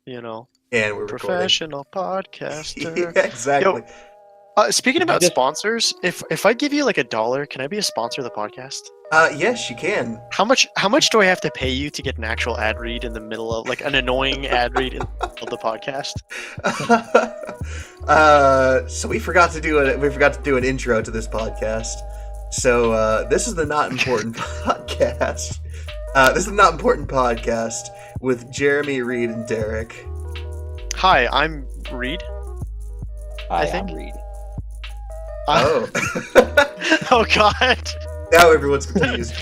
And we're professional podcaster. Yeah, exactly. Speaking about sponsors, if I give you like $1, can I be a sponsor of the podcast? Yes, you can. How much do I have to pay you to get an actual ad read in the middle of, like, an annoying ad read in the middle of the podcast? So we forgot to do an intro to this podcast. So this is the Not Important podcast. This is the Not Important podcast with Jeremy, Reid, and Derrick. Hi, I'm Reid. Hi, I'm Reid. Oh. Oh God. Now everyone's confused.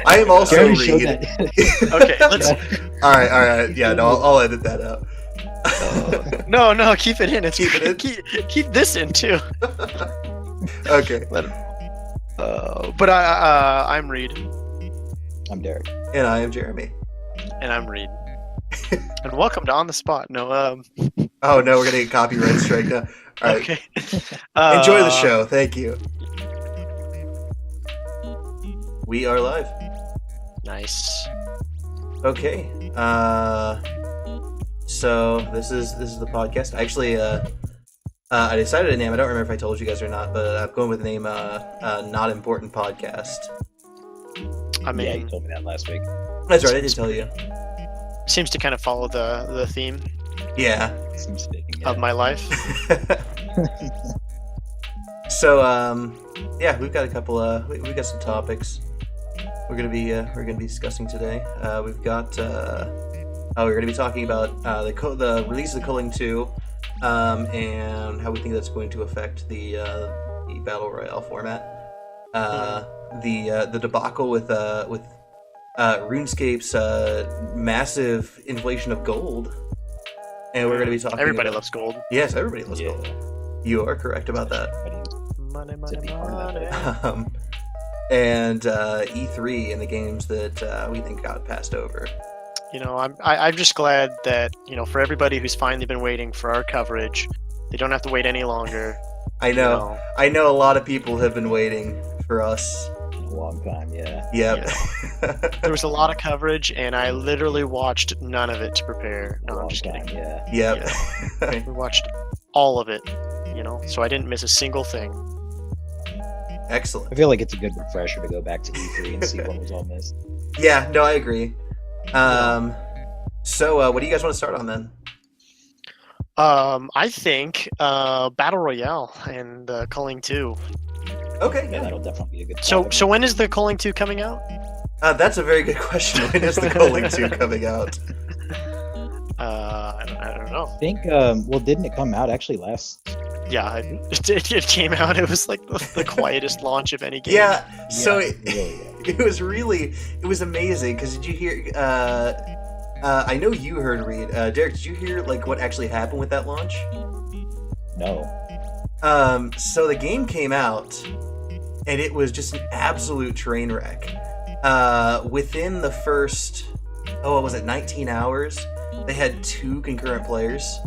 I am also Reid. Okay, let's. All right. Yeah, no, I'll edit that out. No, keep it in. Keep it in? Keep this in too. Okay. But I'm Reid. I'm Derrick. And I am Jeremy. And I'm Reid. And welcome to On the Spot. No. Oh no, we're gonna get copyright strike now. All right. Okay. Enjoy the show. Thank you. We are live. Nice. Okay. So this is the podcast. Actually, I decided a name. I don't remember if I told you guys or not, but I'm going with the name Not Important Podcast. I mean, yeah, you told me that last week. That's right. I did tell you. Seems to kind of follow the theme. Yeah. Of my life. So yeah, we've got a couple we got some topics we're gonna be discussing today. We've got we're gonna be talking about the release of the Culling 2, and how we think that's going to affect the battle royale format. The debacle with RuneScape's massive inflation of gold. And we're going to be talking. Everybody loves gold. Yes, everybody loves gold. You are correct about that. Money. And E3 and the games that we think got passed over. I'm just glad that for everybody who's finally been waiting for our coverage, they don't have to wait any longer. I know. I know a lot of people have been waiting for us. A long time, yeah. Yep. There was a lot of coverage, and I literally watched none of it to prepare. No, I'm just kidding. Yeah. Yep. Yeah. We watched all of it, so I didn't miss a single thing. Excellent. I feel like it's a good refresher to go back to E3 and see what was all missed. Yeah, no, I agree. So what do you guys want to start on then? I think Battle Royale and Culling 2. Okay, yeah, that'll definitely be a good topic. So when is the Culling 2 coming out? That's a very good question. When is the Culling 2 coming out? I don't know. I think, didn't it come out actually last? Yeah, it came out. It was like the quietest launch of any game. Yeah, so it was amazing, because did you hear, I know you heard, Reid. Derrick, did you hear like what actually happened with that launch? No. So the game came out, and it was just an absolute train wreck. Within the first, 19 hours, they had 2 concurrent players.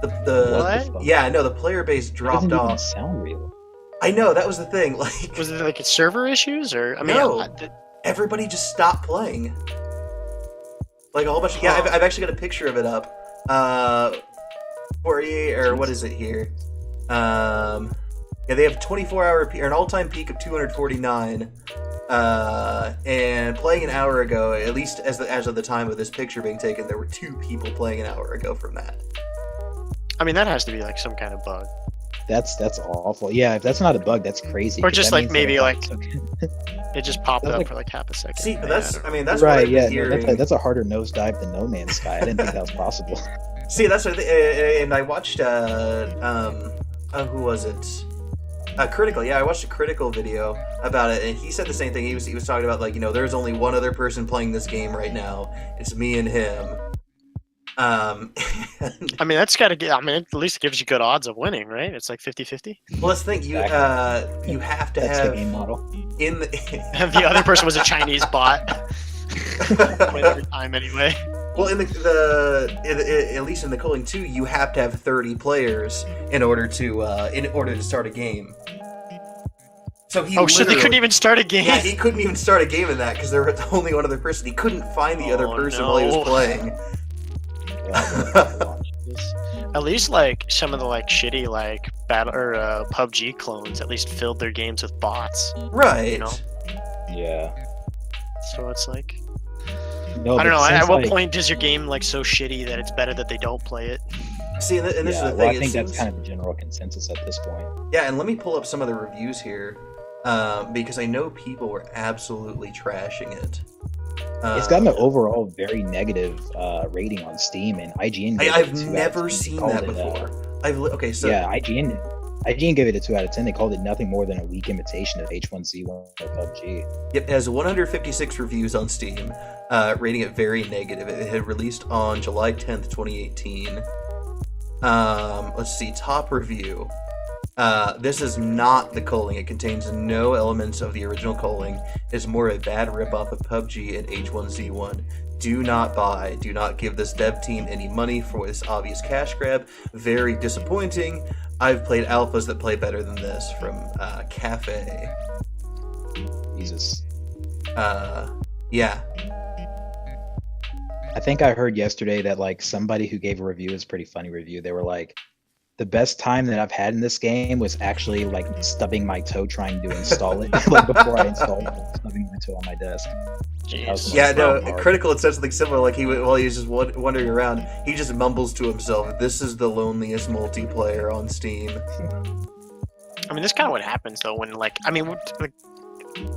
What? Yeah, no, the player base dropped doesn't off. Even sound real. I know, that was the thing. Like, was it like server issues, or no? Everybody just stopped playing. Like a whole bunch. Yeah, I've actually got a picture of it up. 48, or what is it here? Yeah, they have 24-hour or an all-time peak of 249. And playing an hour ago, at least as of the time of this picture being taken, there were 2 people playing an hour ago from that. I mean, that has to be like some kind of bug. That's awful. Yeah, if that's not a bug, that's crazy. Or just like maybe like it just popped up for like half a second. See, that's right. what Yeah, hearing. That's a harder nosedive than No Man's Sky. I didn't think that was possible. See, that's what. And I watched. Who was it? Critical. Yeah, I watched a Critical video about it, and he said the same thing. He was talking about like there's only one other person playing this game right now. It's me and him. I mean, that's got to get. I mean, at least it gives you good odds of winning, right? It's like 50-50. Well, let's think. You have to that's have the game model. In the the other person was a Chinese bot. Win every time anyway. Well, in at least in the Culling 2, you have to have 30 players in order to start a game. So so they couldn't even start a game? Yeah, he couldn't even start a game in that because there was only one other person. He couldn't find the other person while he was playing. At least like some of the like shitty like battle or PUBG clones at least filled their games with bots. Right. You know? Yeah. So it's like No, I don't but know. At since, what like, point is your game like so shitty that it's better that they don't play it? See, and this is the well, thing. I it think that's seems- kind of the general consensus at this point. Yeah, and let me pull up some of the reviews here, because I know people were absolutely trashing it. It's gotten an overall very negative rating on Steam, and IGN. Gave I've it a 2 out of never 10. They seen called that it, before. Okay, so yeah, IGN gave it a 2 out of 10. They called it nothing more than a weak imitation of H1Z1 or PUBG. Yep, it has 156 reviews on Steam, rating it very negative. It had released on July 10th, 2018. Let's see, top review. This is not the Culling. It contains no elements of the original Culling. It's more a bad ripoff of PUBG and H1Z1. Do not buy. Do not give this dev team any money for this obvious cash grab. Very disappointing. I've played alphas that play better than this from Cafe. Jesus. Yeah. I think I heard yesterday that like somebody who gave a review, is a pretty funny review. They were like, the best time that I've had in this game was actually like stubbing my toe trying to install it. Like before I installed it, stubbing my toe on my desk. Jeez. Yeah, no, hard. Critical had said something similar, like while he was just wandering around, he just mumbles to himself, "This is the loneliest multiplayer on Steam." I mean, this kind of what happens though when like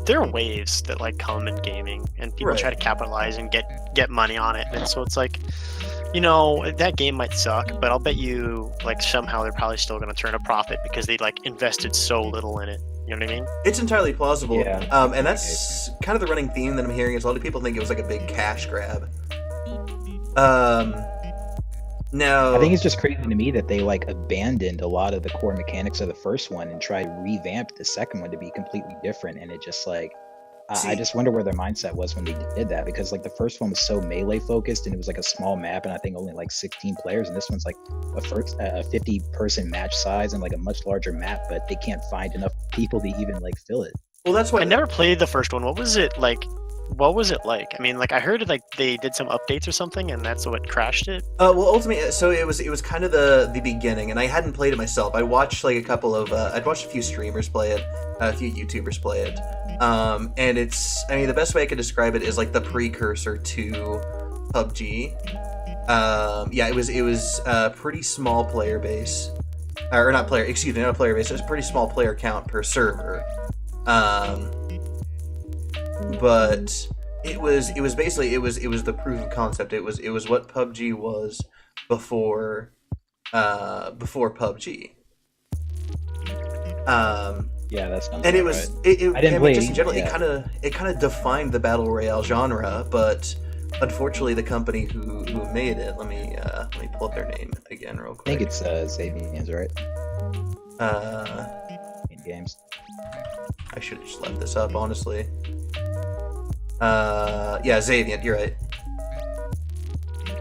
there are waves that like come in gaming, and people Right. try to capitalize and get money on it, and so it's like, you know, that game might suck, but I'll bet you like somehow they're probably still going to turn a profit because they like invested so little in it. You know what I mean? It's entirely plausible. Yeah. And that's kind of the running theme that I'm hearing is a lot of people think it was like a big cash grab. No. I think it's just crazy to me that they like abandoned a lot of the core mechanics of the first one and tried to revamp the second one to be completely different. And it just like, I just wonder where their mindset was when they did that, because like the first one was so melee focused and it was like a small map and I think only like 16 players, and this one's like a 50 person match size and like a much larger map, but they can't find enough people to even like fill it. Well, that's why I never played the first one. What was it like? What was it like? I mean, like I heard like they did some updates or something, and that's what crashed it. Well, ultimately, so it was kind of the beginning, and I hadn't played it myself. I watched like a couple of I'd watched a few streamers play it, a few YouTubers play it, and it's, I mean, the best way I could describe it is like the precursor to PUBG. Yeah, it was a pretty small player base, or not player, excuse me, not a player base. It was a pretty small player count per server. But it was basically it was the proof of concept. It was what PUBG was before PUBG. Yeah, that's And it was I didn't play it just in either, general, yeah. it kind of defined the battle royale genre. But unfortunately, the company who made it, let me pull up their name again real I quick. think it's Sabians, right? In games. I should have just left this up, honestly. Yeah, Xavier, you're right.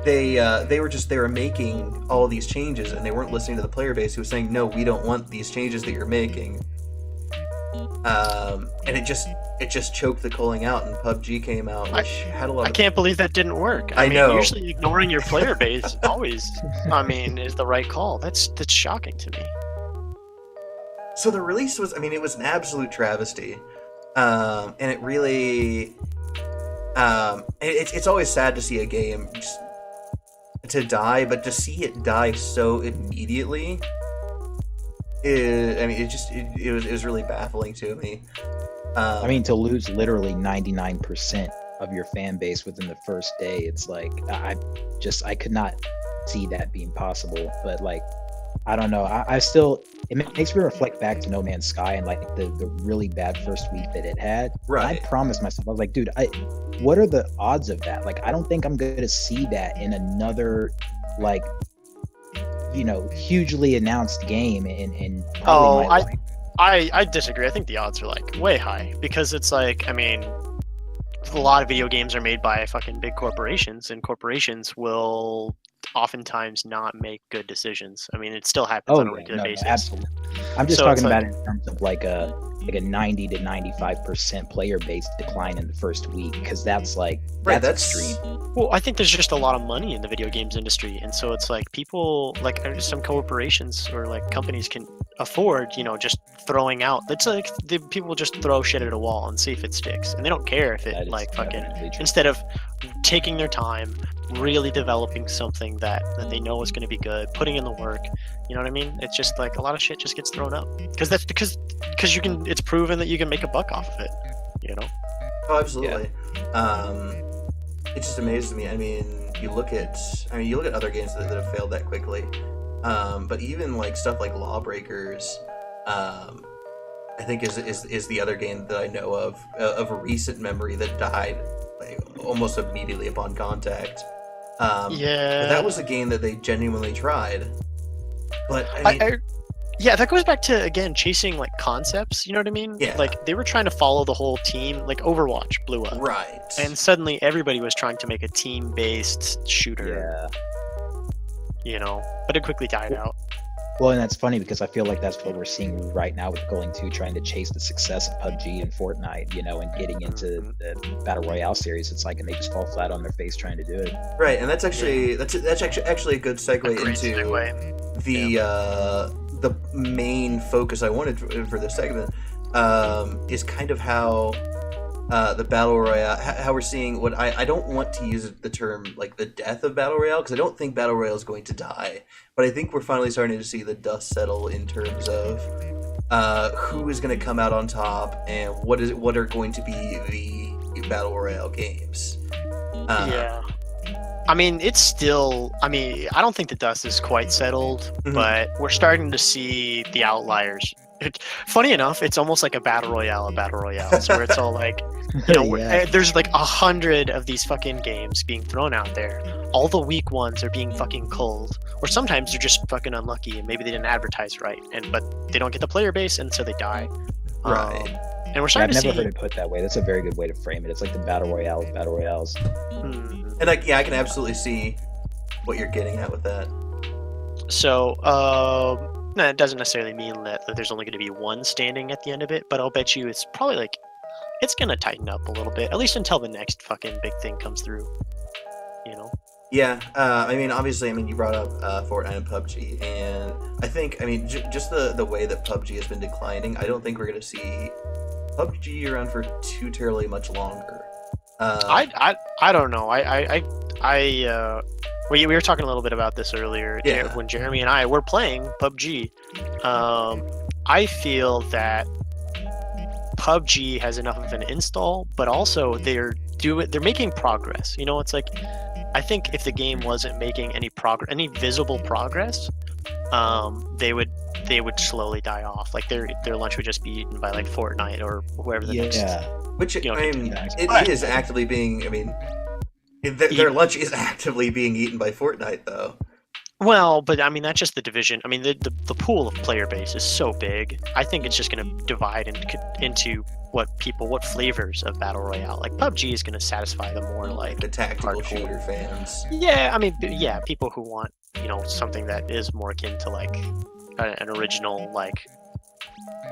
They were making all these changes, and they weren't listening to the player base who was saying, "No, we don't want these changes that you're making." And it just choked the Culling out, and PUBG came out, which had a lot I of. can't believe that didn't work. I mean, know. Usually ignoring your player base always, I mean, is the right call. That's shocking to me. So the release was, I mean, it was an absolute travesty, and it really, it's always sad to see a game just to die, but to see it die so immediately, it was really baffling to me. I mean, to lose literally 99% of your fan base within the first day, it's like I could not see that being possible. But like, I don't know. I still, it makes me reflect back to No Man's Sky and like the really bad first week that it had. Right. And I promised myself, I was like, dude, what are the odds of that? Like, I don't think I'm going to see that in another, like, you know, hugely announced game in probably my life. I disagree. I think the odds are like way high because it's like, I mean, a lot of video games are made by fucking big corporations, and corporations will oftentimes not make good decisions. I mean, it still happens on a regular basis. Absolutely. I'm just So talking it's about like- it in terms of like like a 90 to 95% player base decline in the first week, because that's like Right, that's that's- extreme. Well, I think there's just a lot of money in the video games industry, and so it's like people, like some corporations or like companies can afford, just throwing out. It's like the people just throw shit at a wall and see if it sticks, and they don't care if That it is like fucking. definitely true. Instead of taking their time, really developing something that they know is going to be good, putting in the work. You know what I mean? It's just like a lot of shit just gets thrown up because you can. It's proven that you can make a buck off of it. Oh, absolutely. It just amazes me. I mean, you look at other games that have failed that quickly. But even like stuff like Lawbreakers, I think is the other game that I know of recent memory that died like almost immediately upon contact. Yeah. But that was a game that they genuinely tried. But I mean, Yeah, that goes back to, again, chasing like concepts, you know what I mean? Yeah. Like they were trying to follow the whole team, like Overwatch blew up. right. And suddenly everybody was trying to make a team-based shooter, Yeah. but it quickly died out. Well, and that's funny because I feel like that's what we're seeing right now with Culling 2, trying to chase the success of PUBG and Fortnite, and getting into the Battle Royale series. It's like, and they just fall flat on their face trying to do it. Right, and that's actually that's actually a good segue A great into segue. the main focus I wanted for this segment is kind of how the Battle Royale, how we're seeing what I don't want to use the term like the death of Battle Royale, because I don't think Battle Royale is going to die, but I think we're finally starting to see the dust settle in terms of who is going to come out on top and what are going to be the Battle Royale games. Yeah. I mean, it's still. I mean, I don't think the dust is quite settled, Mhm. but we're starting to see the outliers. Funny enough, it's almost like a battle royale, so where it's all like, Yeah. there's like 100 of these fucking games being thrown out there. All the weak ones are being fucking culled, or sometimes they're just fucking unlucky and maybe they didn't advertise right, but they don't get the player base and so they die. Right. And we're I've starting never to see. heard it put that way. That's a very good way to frame it. It's like the Battle Royale of Battle Royales. And I can absolutely see what you're getting at with that. So, no, it doesn't necessarily mean that there's only going to be one standing at the end of it, but I'll bet you it's probably like, it's going to tighten up a little bit, at least until the next fucking big thing comes through, Yeah, I mean, obviously, you brought up Fortnite and PUBG, and I think, just the way that PUBG has been declining, I don't think we're going to see PUBG around for too terribly much longer. I don't know. We were talking a little bit about this earlier. Yeah. When Jeremy and I were playing PUBG, I feel that PUBG has enough of an install, but also they're making progress. It's like, I think if the game wasn't making any visible progress, they would slowly die off. Like their lunch would just be eaten by like Fortnite or whoever the next. Which, You know, it is actively being, their lunch is actively being eaten by Fortnite, though. Well, but that's just the division. The pool of player base is so big. I think it's just going to divide into what flavors of Battle Royale. Like PUBG is going to satisfy the more like The tactical hardcore shooter fans. Yeah, people who want something that is more akin to like an original like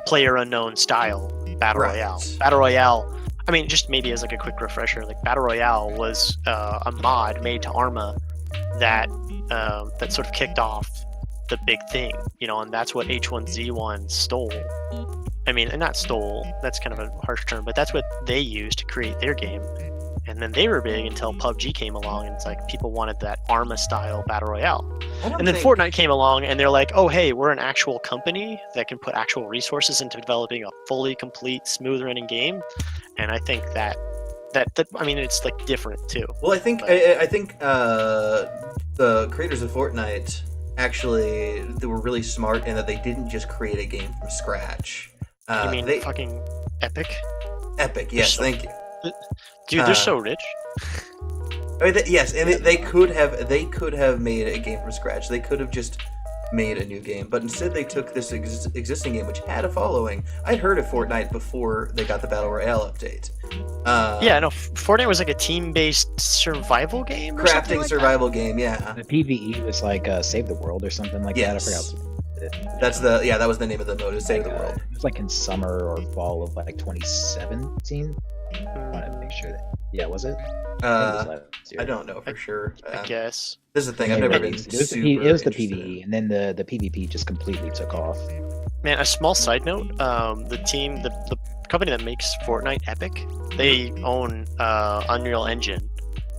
player unknown style Battle Royale. Battle Royale. Just maybe as like a quick refresher, like Battle Royale was a mod made to Arma that sort of kicked off the big thing, and that's what H1Z1 stole. And not stole, that's kind of a harsh term, but that's what they used to create their game. And then they were big until PUBG came along, and it's like people wanted that Arma style Battle Royale. And then Fortnite came along, and they're like, oh, hey, we're an actual company that can put actual resources into developing a fully complete, smooth running game. And I think that it's like different too. Well, I think the creators of Fortnite actually, they were really smart in that they didn't just create a game from scratch. You mean fucking Epic? Epic, yes, thank you. Dude, they're so rich. Yes, and they could have made a game from scratch. They could have just made a new game, but instead they took this existing game, which had a following. I'd heard of Fortnite before they got the Battle Royale update. Fortnite was like a team-based survival game or Crafting something like survival game, yeah. The PvE was like Save the World or something like that. I forgot. That was the name of the mode, is Save the World. It was like in summer or fall of like 2017. I want to make sure that. Yeah, was it? I don't know for sure. I guess. This is the thing. I've never been. It was the PvE, and then the PvP just completely took off. Man, a small side note: the company that makes Fortnite, Epic, they own Unreal Engine,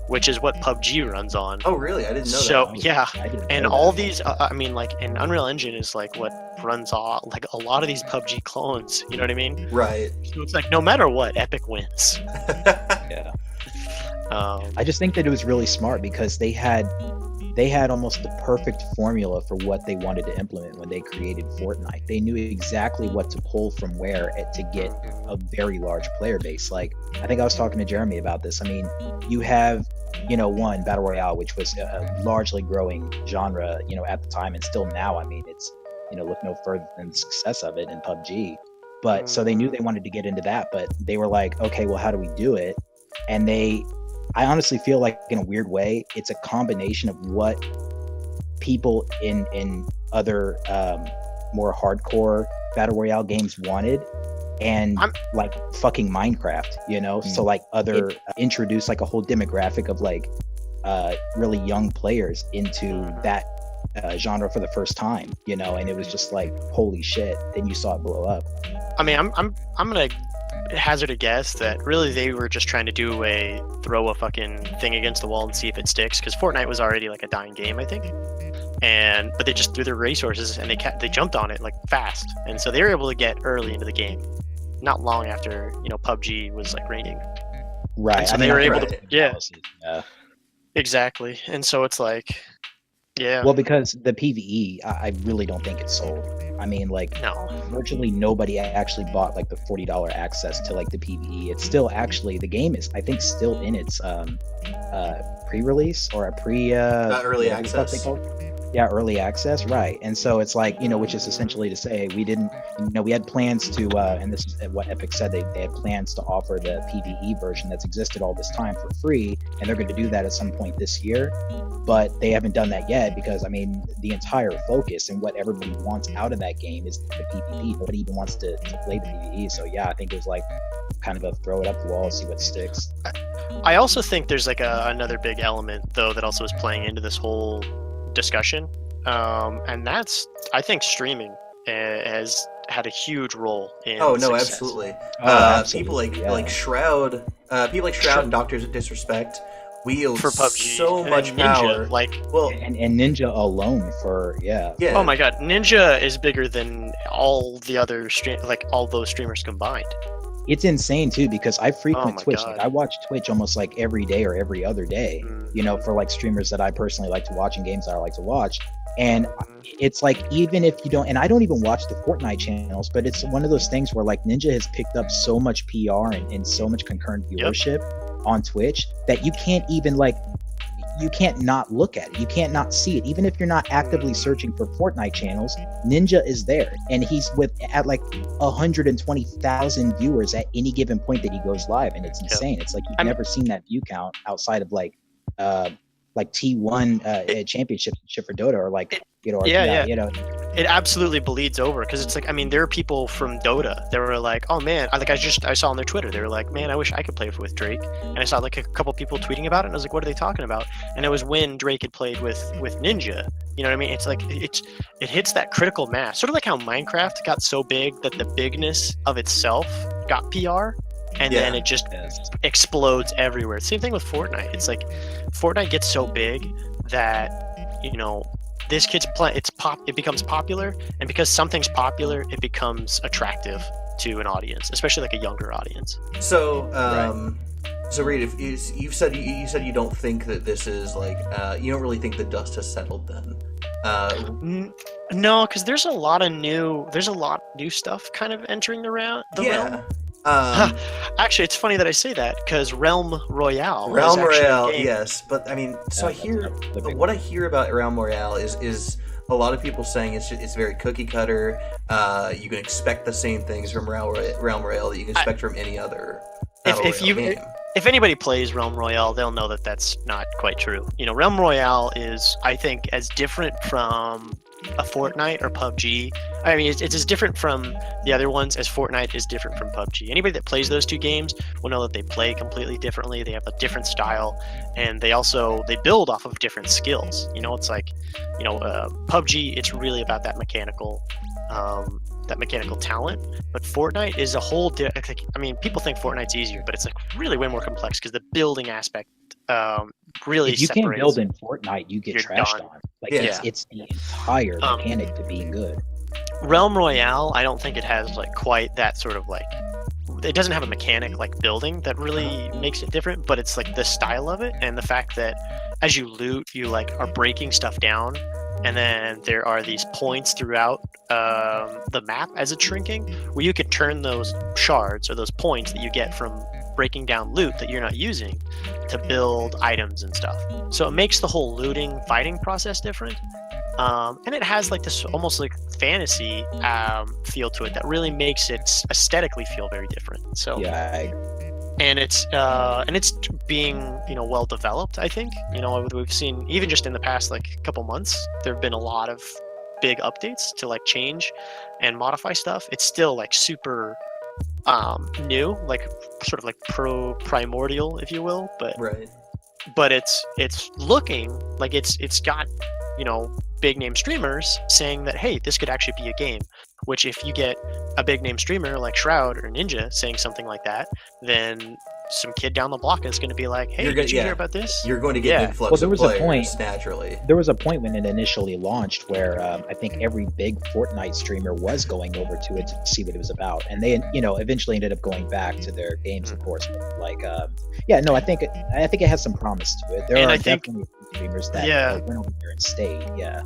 which is what PUBG runs on. Oh, really? I didn't know that. So yeah, and all these, and Unreal Engine is like what runs all like a lot of these PUBG clones. You know what I mean? Right. So it's like no matter what, Epic wins. Yeah. I just think that it was really smart because they had almost the perfect formula for what they wanted to implement when they created Fortnite. They knew exactly what to pull from where to get a very large player base. Like, I think I was talking to Jeremy about this. I mean, you have, one, Battle Royale, which was a largely growing genre, at the time, and still now. I mean, it's, look no further than the success of it in PUBG. But so they knew they wanted to get into that, but they were like, okay, well, how do we do it? And I honestly feel like, in a weird way, it's a combination of what people in other more hardcore Battle Royale games wanted, and like fucking Minecraft, so like introduce like a whole demographic of like really young players into that genre for the first time, and it was just like, holy shit. Then you saw it blow up. I mean, I'm gonna hazard a guess that really they were just trying to throw a fucking thing against the wall and see if it sticks, because Fortnite was already like a dying game, I think, but they just threw their resources and they jumped on it like fast, and so they were able to get early into the game, not long after PUBG was like reigning, right? And so they were able to exactly, and so it's like, yeah. Well, because the PvE, I really don't think it's sold. I mean, like, no, virtually nobody actually bought like the $40 access to like the PvE. It's still actually, the game is, I think, still in its pre-release or early access. Yeah, early access, right? And so it's like, which is essentially to say we didn't, we had plans to, and this is what Epic said, they had plans to offer the PvE version that's existed all this time for free, and they're going to do that at some point this year, but they haven't done that yet because, I mean, the entire focus and what everybody wants out of that game is the PvP. Nobody even wants to play the PvE. So yeah, I think it was like kind of a throw it up the wall and see what sticks. I also think there's like another big element though that also is playing into this whole discussion, and that's, I think, streaming has had a huge role in success. Absolutely. Absolutely. People like Shroud, and Doctors of Disrespect wield for PUBG, so much Ninja, power. And Ninja alone for Oh my god, Ninja is bigger than all the other all those streamers combined. It's insane too, because I frequent Twitch. God. Like, I watch Twitch almost like every day or every other day, for like streamers that I personally like to watch and games that I like to watch. And it's like, even if you don't, and I don't even watch the Fortnite channels, but it's one of those things where like Ninja has picked up so much PR and so much concurrent viewership on Twitch that you can't even you can't not look at it. You can't not see it. Even if you're not actively searching for Fortnite channels, Ninja is there, and he's at like 120,000 viewers at any given point that he goes live, and it's insane. It's like you've never seen that view count outside of like T1 championships for Dota, or like it absolutely bleeds over, because it's like, I mean, there are people from Dota that were like, oh man, I saw on their Twitter, they were like, man, I wish I could play with Drake, and I saw like a couple people tweeting about it, and I was like, what are they talking about? And it was when Drake had played with Ninja. You know what I mean? It's like it hits that critical mass, sort of like how Minecraft got so big that the bigness of itself got PR, and then it just explodes everywhere. Same thing with Fortnite. It's like Fortnite gets so big that this kid's it becomes popular, and because something's popular, it becomes attractive to an audience, especially like a younger audience. So so Reid, if you said you don't think that this is like you don't really think the dust has settled then. No, because there's a lot of new stuff kind of entering the realm. Actually, it's funny that I say that, because Realm Royale, yes, but I mean, so what I hear about Realm Royale is a lot of people saying it's very cookie cutter. You can expect the same things from Realm Royale that you can expect from any other battle royale game. if anybody plays Realm Royale, they'll know that that's not quite true. Realm Royale is, I think, as different from a Fortnite or PUBG. I mean, it's as different from the other ones as Fortnite is different from PUBG. Anybody that plays those two games will know that they play completely differently. They have a different style, and they build off of different skills. It's like, PUBG, it's really about that mechanical talent, but Fortnite is a whole people think Fortnite's easier, but it's like really way more complex because the building aspect really if you separates. can't build in Fortnite, you get trashed on. Like it's the entire mechanic to being good. Realm Royale, I don't think it has like quite that sort of like, it doesn't have a mechanic like building that really makes it different, but it's like the style of it and the fact that as you loot, you like are breaking stuff down, and then there are these points throughout the map as it's shrinking where you can turn those shards or those points that you get from breaking down loot that you're not using to build items and stuff. So it makes the whole looting fighting process different. And it has like this almost like fantasy feel to it that really makes it aesthetically feel very different. So yeah, I agree. And it's being well developed. I think we've seen even just in the past like couple months there have been a lot of big updates to like change and modify stuff. It's still like super new, like sort of like primordial, if you will, but it's looking like it's got big name streamers saying that, hey, this could actually be a game, which if you get a big name streamer like Shroud or Ninja saying something like that, then some kid down the block is going to be like, hey, did you hear about this? You're going to get an influx of players naturally. There was a point when it initially launched where I think every big Fortnite streamer was going over to it to see what it was about, and they eventually ended up going back to their games, of course. But like, I think it has some promise to it. There are definitely streamers that went over there and stayed. Yeah.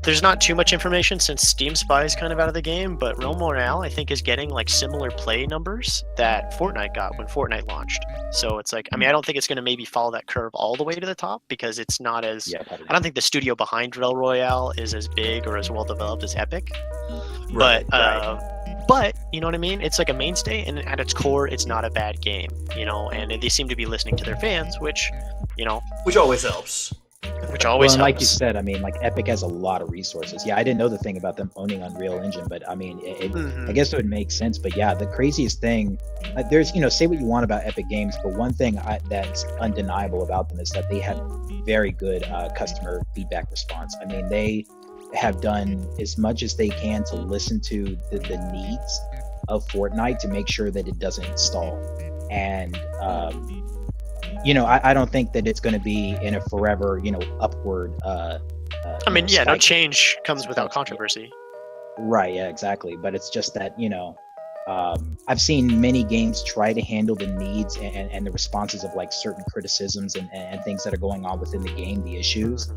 There's not too much information since Steam Spy is kind of out of the game, but Realm Royale I think is getting like similar play numbers that Fortnite got when Fortnite launched. So it's like, I don't think it's going to maybe follow that curve all the way to the top because it's not as, I don't think the studio behind Realm Royale is as big or as well developed as Epic. But you know what I mean? It's like a mainstay, and at its core, it's not a bad game, and they seem to be listening to their fans, which always helps. Helps. Like you said, like Epic has a lot of resources. Yeah, I didn't know the thing about them owning Unreal Engine, but I guess it would make sense. But yeah, the craziest thing, there's, say what you want about Epic Games, but one thing that's undeniable about them is that they have very good customer feedback response. They have done as much as they can to listen to the needs of Fortnite to make sure that it doesn't stall. And I don't think that it's going to be in a forever, upward. No change comes without controversy. Right. Yeah, exactly. But it's just that, I've seen many games try to handle the needs and the responses of like certain criticisms and things that are going on within the game, the issues,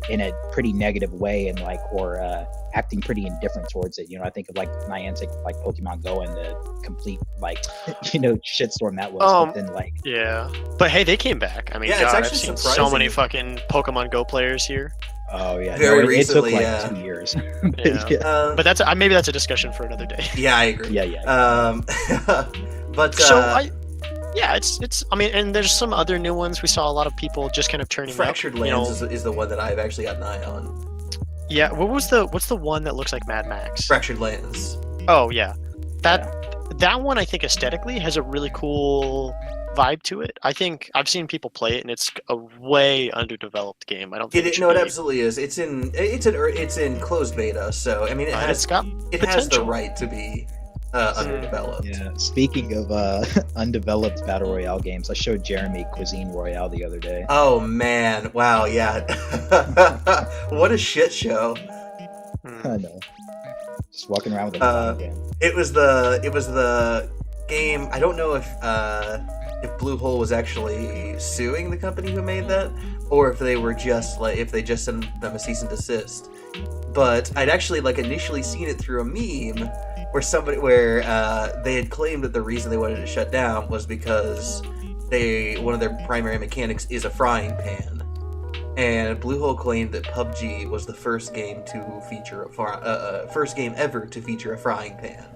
in a pretty negative way, and or acting pretty indifferent towards it. I think of like Niantic, like Pokemon Go, and the complete shitstorm that was. But then but hey, they came back. I've seen so many fucking Pokemon Go players here. Oh yeah, very recently. It took like 2 years. But that's maybe that's a discussion for another day. Yeah, I agree. Yeah. But it's. And there's some other new ones. We saw a lot of people just kind of turning. Fractured Lands is the one that I've actually got an eye on. Yeah, what's the one that looks like Mad Max? Fractured Lands. Oh yeah, that one I think aesthetically has a really cool vibe to it. I think I've seen people play it, and it's a way underdeveloped game. I don't think it absolutely is. It's in closed beta, so it has the right to be underdeveloped. Yeah. Speaking of undeveloped battle royale games, I showed Jeremy Cuisine Royale the other day. Oh man! Wow. Yeah. What a shit show. I know. Just walking around with a game. It was the game. I don't know if Bluehole was actually suing the company who made that, or if they were just if they just sent them a cease and desist. But I'd actually initially seen it through a meme where they had claimed that the reason they wanted it shut down was because one of their primary mechanics is a frying pan, and Bluehole claimed that PUBG was the first game to feature first game ever to feature a frying pan.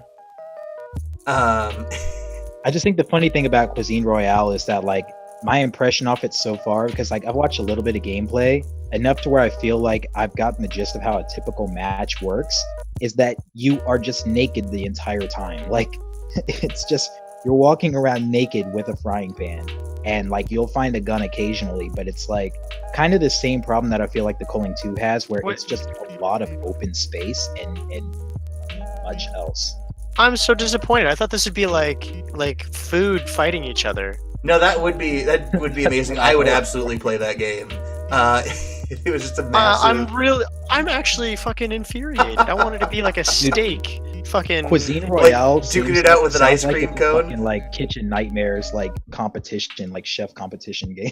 I just think the funny thing about Cuisine Royale is that my impression off it so far, because like I've watched a little bit of gameplay, enough to where I feel like I've gotten the gist of how a typical match works, is that you are just naked the entire time. Like it's just you're walking around naked with a frying pan, and like you'll find a gun occasionally, but it's like kind of the same problem that I feel like the Culling 2 has, where it's just a lot of open space and much else. I'm so disappointed. I thought this would be like food fighting each other. No, that would be amazing. I would absolutely play that game. It was just a massive. I'm actually fucking infuriated. I wanted to be like a steak. Fucking Cuisine Royale, like, duking it out with an ice cream like cone. Fucking, like Kitchen Nightmares, like competition, like chef competition game.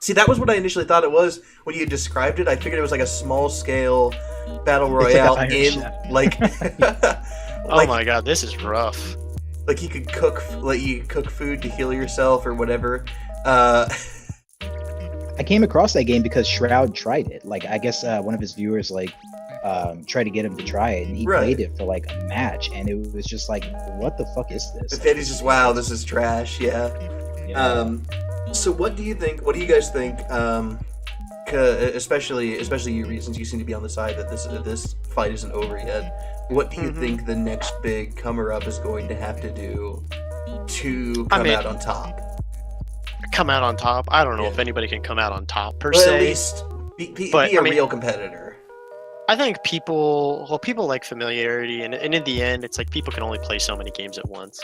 See, that was what I initially thought it was when you described it. I figured it was like a small scale battle royale like oh my god, this is rough. Like you could cook food to heal yourself or whatever. I came across that game because Shroud tried it. Like I guess one of his viewers tried to get him to try it, and he played it for like a match, and it was just like, what the fuck is this? And he's just, wow, this is trash. Yeah. So what do you think? What do you guys think? Especially you, Reid, since you seem to be on the side that this fight isn't over yet. What do you think the next big comer up is going to have to do to come out on top? Come out on top? I don't know if anybody can come out on top per se. At least be a real competitor. I think people like familiarity, and in the end, it's like people can only play so many games at once.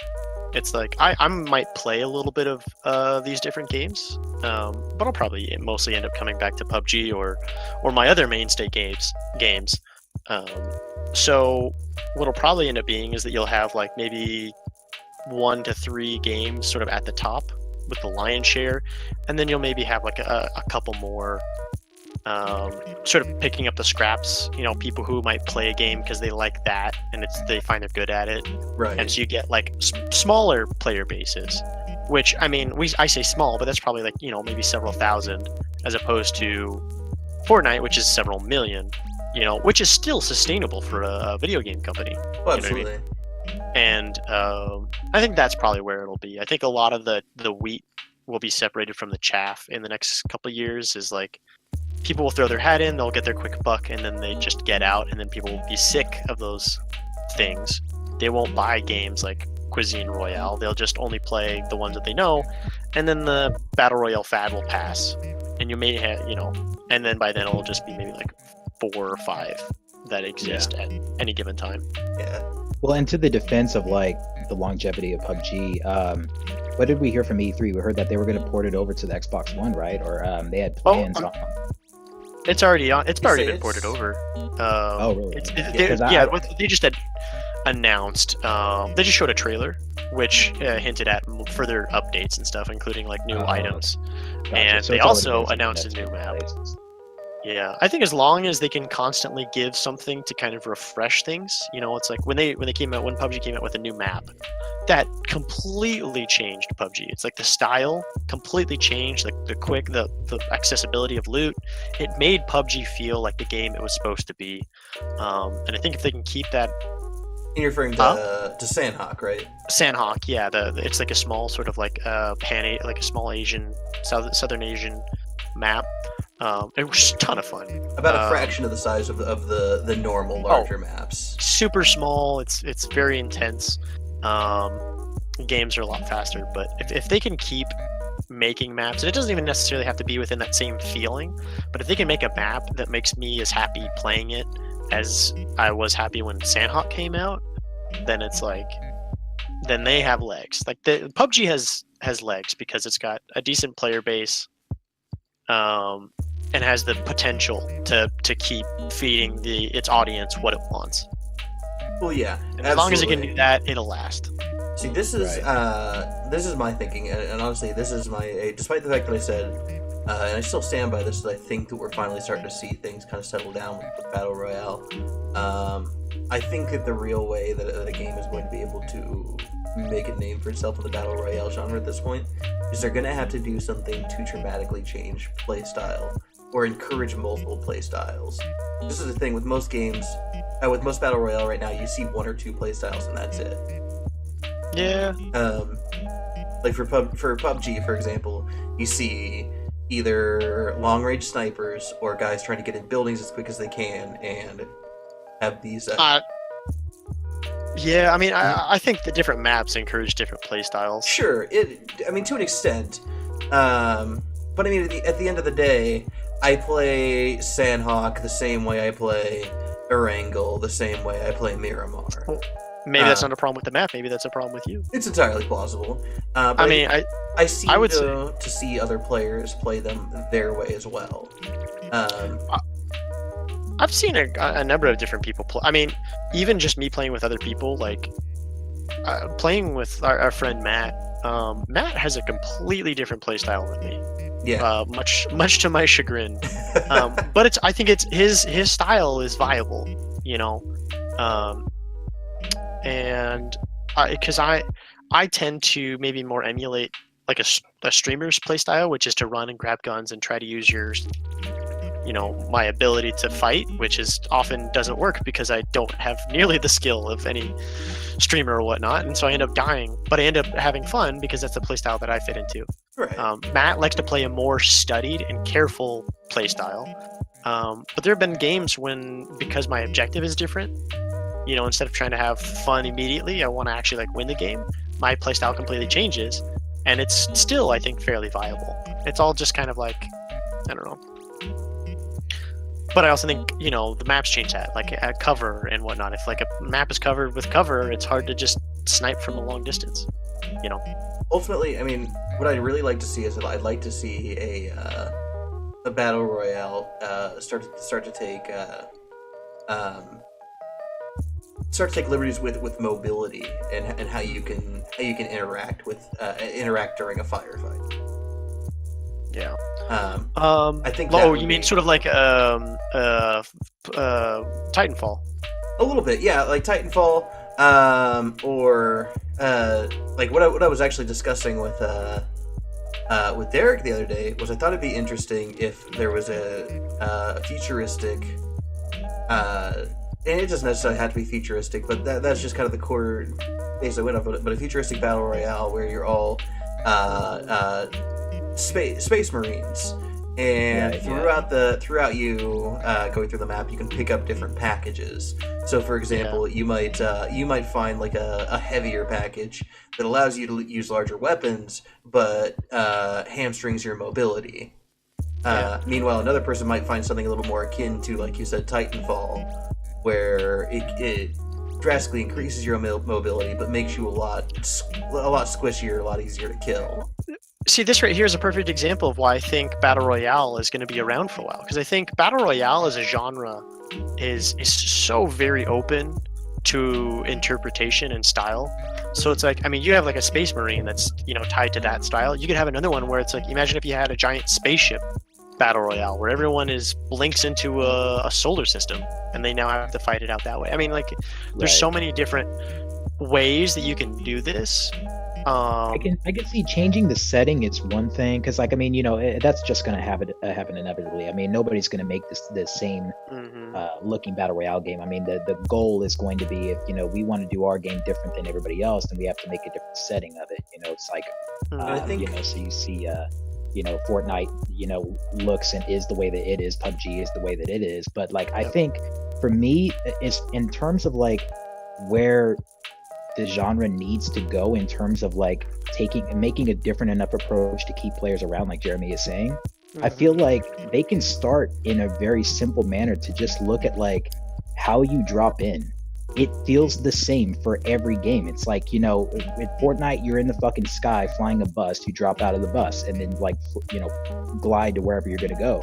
It's like I might play a little bit of these different games, but I'll probably mostly end up coming back to PUBG or my other mainstay games. So what'll probably end up being is that you'll have like maybe 1 to 3 games sort of at the top with the lion's share, and then you'll maybe have like a couple more sort of picking up the scraps, people who might play a game because they like that and they find they're good at it, right? And so you get like smaller player bases, which I say small, but that's probably like maybe several thousand, as opposed to Fortnite, which is several million, which is still sustainable for a video game company. Oh, absolutely. And I think that's probably where it'll be. I think a lot of the wheat will be separated from the chaff in the next couple of years. Is like people will throw their hat in, they'll get their quick buck, and then they just get out, and then people will be sick of those things. They won't buy games like Cuisine Royale. They'll just only play the ones that they know, and then the Battle Royale fad will pass, and you may have, and then by then it'll just be maybe like 4 or 5 that exist at any given time. Yeah. Well, and to the defense of like the longevity of PUBG, what did we hear from E3? We heard that they were going to port it over to the Xbox One, right? Or they had plans on. It's already on. It's already been ported over. Really? They just had announced. They just showed a trailer, which hinted at further updates and stuff, including like new items. Gotcha. And so they also announced a new map. Yeah, I think as long as they can constantly give something to kind of refresh things, it's like when PUBG came out with a new map, that completely changed PUBG. It's like the style completely changed, like the accessibility of loot. It made PUBG feel like the game it was supposed to be. And I think if they can keep that. You're referring to Sandhawk, right? Sandhawk, yeah. It's like a small sort of like like a small Southern Asian map. It was a ton of fun. About a fraction of the size of the normal larger maps. Super small. It's very intense. Games are a lot faster, but if they can keep making maps, and it doesn't even necessarily have to be within that same feeling, but if they can make a map that makes me as happy playing it as I was happy when Sandhawk came out, then it's like, then they have legs. Like the PUBG has legs because it's got a decent player base. And has the potential to keep feeding its audience what it wants. Well, yeah, and as long as it can do that, it'll last. See, this is my thinking, and honestly, this is despite the fact that I said, and I still stand by this, that I think that we're finally starting to see things kind of settle down with Battle Royale. I think that the real way that a game is going to be able to make a name for itself in the Battle Royale genre at this point is they're going to have to do something to dramatically change play style or encourage multiple play styles. This is the thing with most games, with most Battle Royale right now, you see 1 or 2 play styles and that's it. Yeah. like for PUBG, for example, you see either long range snipers or guys trying to get in buildings as quick as they can and have these. Yeah, I mean, I think the different maps encourage different play styles. Sure, I mean, to an extent, but I mean, at the end of the day, I play Sandhawk the same way I play Erangel, the same way I play Miramar. Maybe that's not a problem with the map. Maybe that's a problem with you. It's entirely plausible. But I mean, I seem I would to see other players play them their way as well. I've seen a number of different people play. I mean, even just me playing with other people, like playing with our friend Matt. Matt has a completely different play style than me. Yeah. Much to my chagrin. But I think it's his style is viable, you know. And because I tend to maybe more emulate like a streamer's play style, which is to run and grab guns and try to use my ability to fight, which is often doesn't work because I don't have nearly the skill of any streamer or whatnot, and so I end up dying, but I end up having fun because that's the playstyle that I fit into. Right. Matt likes to play a more studied and careful playstyle, but there have been games when, because my objective is different, instead of trying to have fun immediately, I want to actually win the game, my playstyle completely changes, and it's still, I think, fairly viable. It's all just kind of I don't know. But I also think, the maps change that, at cover and whatnot. If a map is covered with cover, it's hard to just snipe from a long distance, Ultimately, I mean, what I'd really like to see is I'd like to see a battle royale start to take liberties with mobility and how you can interact during a firefight. Yeah. I think. Oh, you mean sort of like Titanfall? A little bit, yeah, like Titanfall, or what I was actually discussing with Derrick the other day was I thought it'd be interesting if there was a futuristic, and it doesn't necessarily have to be futuristic, but that's just kind of the core base I went off of it. But a futuristic battle royale where you're all space marines, and throughout you going through the map, you can pick up different packages. So, for example, you might find a heavier package that allows you to use larger weapons, but hamstrings your mobility. Meanwhile, another person might find something a little more akin to, like you said, Titanfall, where it drastically increases your mobility, but makes you a lot squishier, a lot easier to kill. See, this right here is a perfect example of why I think Battle Royale is going to be around for a while. Because I think Battle Royale as a genre is so very open to interpretation and style. So it's you have a Space Marine that's, tied to that style. You could have another one where it's imagine if you had a giant spaceship Battle Royale where everyone links into a solar system and they now have to fight it out that way. I mean, there's so many different ways that you can do this. I can see changing the setting is one thing, because that's just going to happen inevitably. I mean, nobody's going to make the same looking battle royale game. I mean, the goal is going to be, if we want to do our game different than everybody else, then we have to make a different setting of it. It's I think... so you see Fortnite looks and is the way that it is, PUBG is the way that it is, but I think for me is in terms of where the genre needs to go in terms of taking and making a different enough approach to keep players around, like Jeremy is saying. I feel like they can start in a very simple manner to just look at how you drop in. It feels the same for every game. It's with Fortnite, you're in the fucking sky flying a bus, you drop out of the bus and then glide to wherever you're gonna go.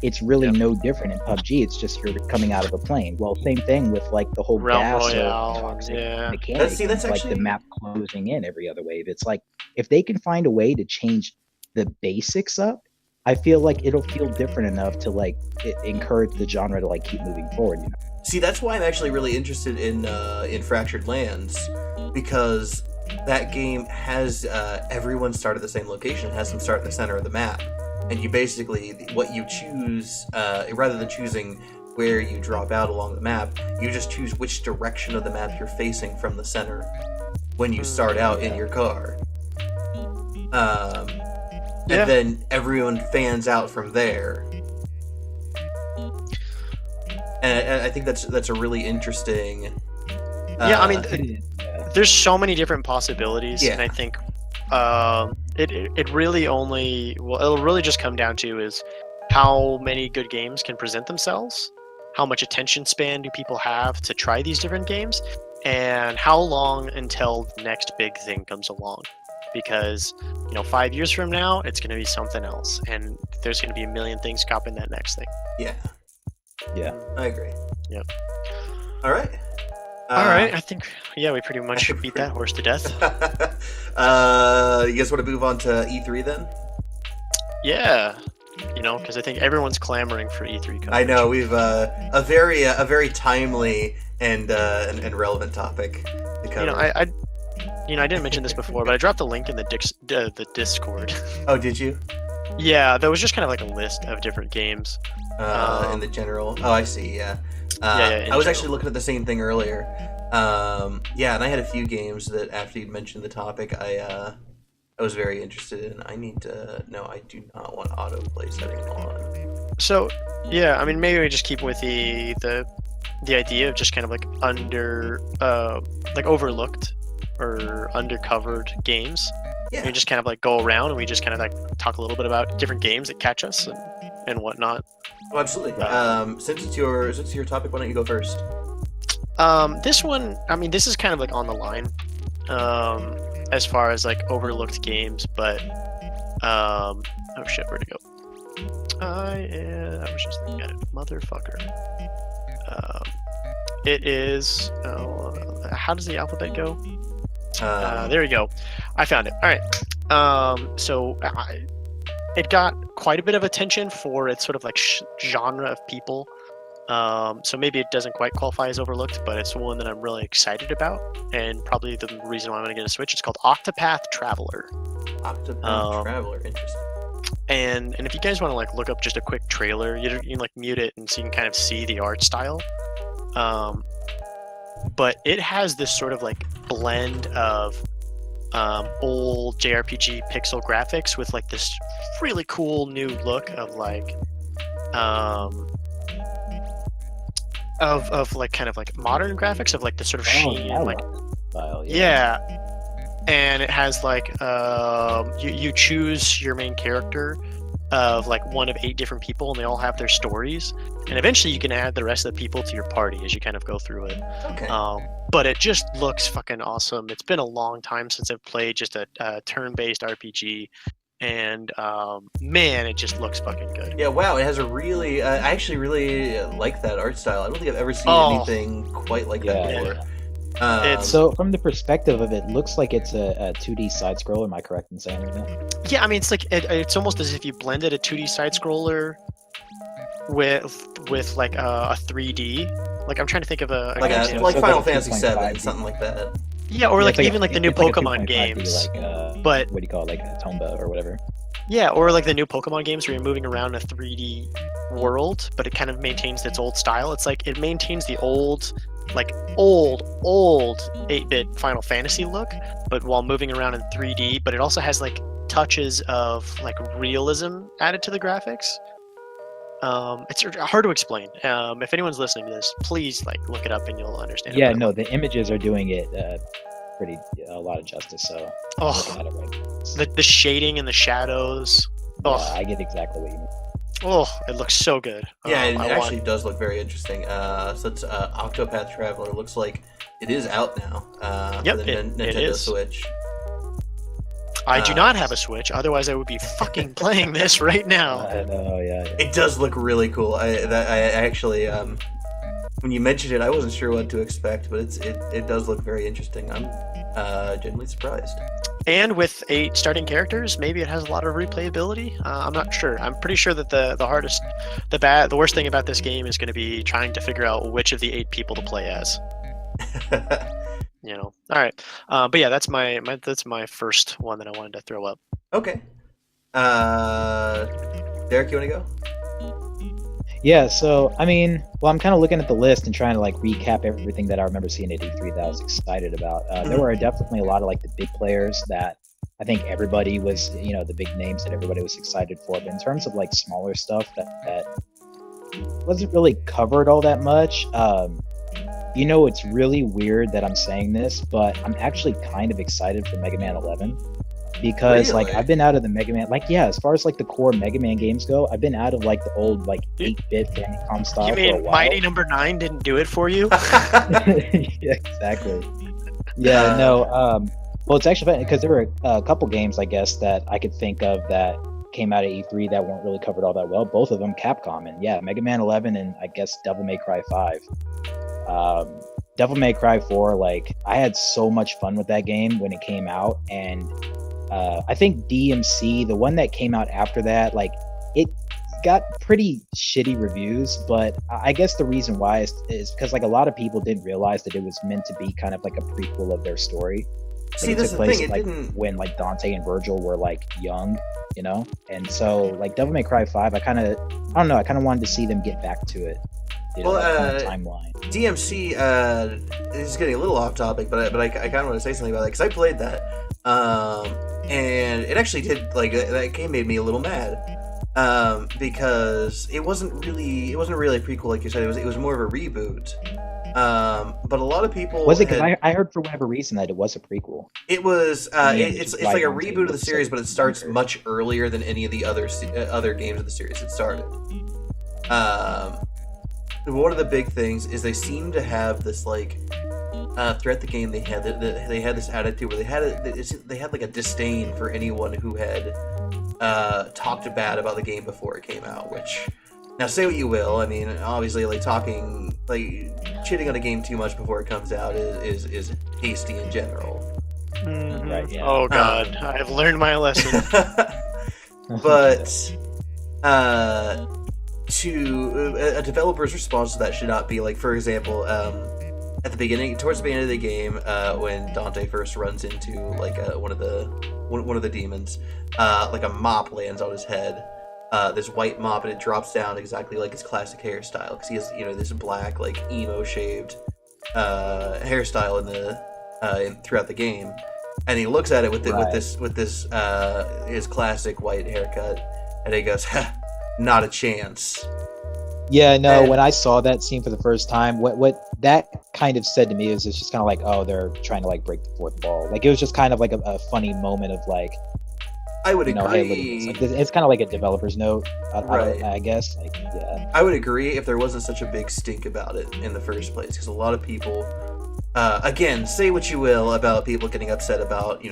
It's really no different in PUBG. It's just you're coming out of a plane. Well, same thing with the whole gas or toxic mechanic. That's actually... the map closing in every other wave. It's if they can find a way to change the basics up, I feel it'll feel different enough to encourage the genre to keep moving forward. See, that's why I'm actually really interested in Fractured Lands, because that game has everyone start at the same location, has them start in the center of the map. And you basically, what you choose, rather than choosing where you drop out along the map, you just choose which direction of the map you're facing from the center when you start out in your car. And then everyone fans out from there. And I think that's a really interesting. I mean, there's so many different possibilities, and I think it really it'll really just come down to is how many good games can present themselves, how much attention span do people have to try these different games, and how long until the next big thing comes along. Because 5 years from now, it's going to be something else, and there's going to be a million things copying that next thing. Yeah, I agree. Yep. All right. All right. I think we pretty much beat that horse to death. You guys want to move on to E3 then? Yeah. Because I think everyone's clamoring for E3 coverage. I know we've a very timely and relevant topic to cover. I didn't mention this before, but I dropped a link in the Discord. Oh, did you? Yeah, there was just kind of like a list of different games. In the general. Oh, I see. Yeah. I was actually looking at the same thing earlier. And I had a few games that after you mentioned the topic, I was very interested in. I need to. No, I do not want autoplay setting on. So, I mean, maybe we just keep with the idea of just kind of like overlooked or undercovered games. Yeah. We just kind of like go around and we just kind of like talk a little bit about different games that catch us and whatnot. Oh, absolutely. Since it's your topic, why don't you go first? This one, I mean, this is kind of like on the line, as far as like overlooked games, but oh shit, where'd it go? I was just looking at it, motherfucker. It is. How does the alphabet go? There we go. I found it. All right. So it got quite a bit of attention for its sort of like genre of people. So maybe it doesn't quite qualify as overlooked, but it's one that I'm really excited about, and probably the reason why I'm going to get a Switch. It's called Octopath Traveler. Octopath Traveler, interesting. And if you guys want to like look up just a quick trailer, you can like mute it and so you can kind of see the art style. But it has this sort of like blend of old JRPG pixel graphics with like this really cool new look of like of like kind of like modern graphics of like the sort of sheen and like style, and it has like you choose your main character of like one of 8 different people, and they all have their stories, and eventually you can add the rest of the people to your party as you kind of go through it. Okay. But it just looks fucking awesome. It's been a long time since I've played just a turn-based RPG, and man, it just looks fucking good. Yeah, wow, it has a really I actually really like that art style. I don't think I've ever seen anything quite like that before. So from the perspective of it, looks like it's a 2D side scroller. Am I correct in saying that? Yeah, I mean, it's like it's almost as if you blended a 2D side scroller with like a 3D. Like I'm trying to think of like Final Fantasy VII, something like that. Yeah, or like even like the new Pokemon games. But what do you call it, like a Tomba or whatever? Yeah, or like the new Pokemon games where you're moving around a 3D world, but it kind of maintains its old style. It's like it maintains the old 8-bit Final Fantasy look, but while moving around in 3D, but it also has like touches of like realism added to the graphics. It's hard to explain. If anyone's listening to this, please like look it up and you'll understand. Yeah, no, the images are doing it a lot of justice. So the shading and the shadows. Yeah, I get exactly what you mean. Oh, it looks so good. Yeah, it actually does look very interesting. So it's Octopath Traveler. Looks like it is out now for the Nintendo Switch. I do not have a Switch, otherwise I would be fucking playing this right now. I know, yeah. It does look really cool. I actually, when you mentioned it, I wasn't sure what to expect, but it does look very interesting. I'm genuinely surprised. And with 8 starting characters, maybe it has a lot of replayability. I'm not sure. I'm pretty sure that the worst thing about this game is going to be trying to figure out which of the 8 people to play as. All right. But yeah, that's my first one that I wanted to throw up. Okay. Derrick, you want to go? Yeah, so, I mean, well, I'm kind of looking at the list and trying to, like, recap everything that I remember seeing at E3 that I was excited about. There were definitely a lot of, like, the big players that I think everybody was, the big names that everybody was excited for. But in terms of like smaller stuff that wasn't really covered all that much, it's really weird that I'm saying this, but I'm actually kind of excited for Mega Man 11 because like Really? I've been out of the Mega Man, like as far as like the core Mega Man games go, I've been out of like the old like 8-bit Famicom style You for a mean while. Mighty Number 9 didn't do it for you? Yeah, exactly. Yeah, no. Well, it's actually funny because there were a couple games, I guess, that I could think of that came out of E3 that weren't really covered all that well. Both of them Capcom, and yeah, Mega Man 11 and I guess Devil May Cry 5. Devil May Cry 4, like I had so much fun with that game when it came out, and I think DMC, the one that came out after that, like it got pretty shitty reviews, but I guess the reason why is because like a lot of people didn't realize that it was meant to be kind of like a prequel of their story. See, It that's took the place thing. It like didn't. when like Dante and Virgil were like young, and so like Devil May Cry 5, I don't know, I kind of wanted to see them get back to it, Well, that kind of timeline. DMC is getting a little off topic, but I kind of want to say something about it because I played that, and it actually did like that game made me a little mad, because it wasn't really a prequel like you said. It was more of a reboot. But a lot of people Was it because I heard for whatever reason that it was a prequel? it was it's just like a Dante reboot of the looks series, like but it starts younger. much earlier than any of the other games of the series it started. One of the big things is they seem to have this like throughout the game they had this attitude where they had like a disdain for anyone who had talked bad about the game before it came out. Which, now say what you will, I mean obviously like talking like cheating on a game too much before it comes out is hasty in general. Mhm. Right, yeah. Oh god, I've learned my lesson. But a developer's response to that should not be like, for example, towards the beginning of the game, when Dante first runs into like one of the demons, like a mop lands on his head. This white mop, and it drops down exactly like his classic hairstyle because he has this black like emo shaved hairstyle throughout the game, and he looks at it with this his classic white haircut, and he goes, "Not a chance." Yeah, no, And- when I saw that scene for the first time, what that kind of said to me is it's just kind of like, oh, they're trying to like break the fourth wall. Like it was just kind of like a funny moment of like, I would hey, look at agree. this. Like, it's kind of like a developer's note, Right. I guess. Like, yeah. I would agree if there wasn't such a big stink about it in the first place, because a lot of people, again, say what you will about people getting upset about,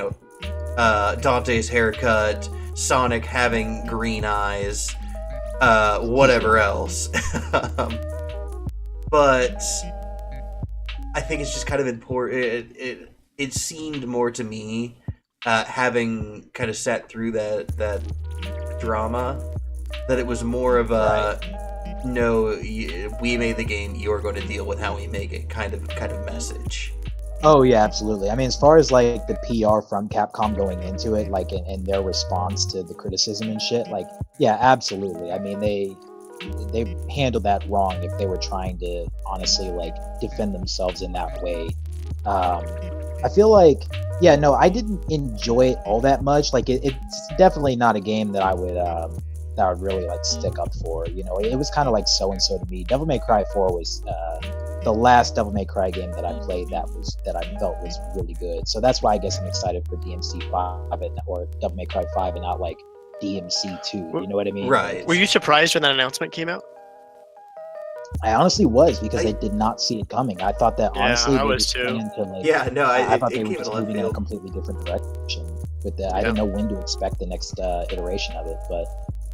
Dante's haircut, Sonic having green eyes, whatever else. But I think it's just kind of important. It seemed more to me, having kind of sat through that drama, that it was more of a no, we made the game, you're going to deal with how we make it kind of message. Oh yeah, absolutely. I mean, as far as like the PR from Capcom going into it, like and their response to the criticism and shit, like yeah, absolutely. I mean, they handled that wrong if they were trying to honestly like defend themselves in that way. I feel like yeah, no, I didn't enjoy it all that much. Like it's definitely not a game that I would really like stick up for. It was kind of like so and so to me. Devil May Cry 4 was the last Devil May Cry game that I played that I felt was really good. So that's why I guess I'm excited for DMC 5 or Devil May Cry 5 and not like DMC 2. You know what I mean? Right. Were you surprised when that announcement came out? I honestly was, because I did not see it coming. I thought that Yeah, honestly I they was just too. went into, like, Yeah, no, I thought it they were came just in left moving in a field. completely different direction with that. I Yeah. didn't know when to expect the next iteration of it, but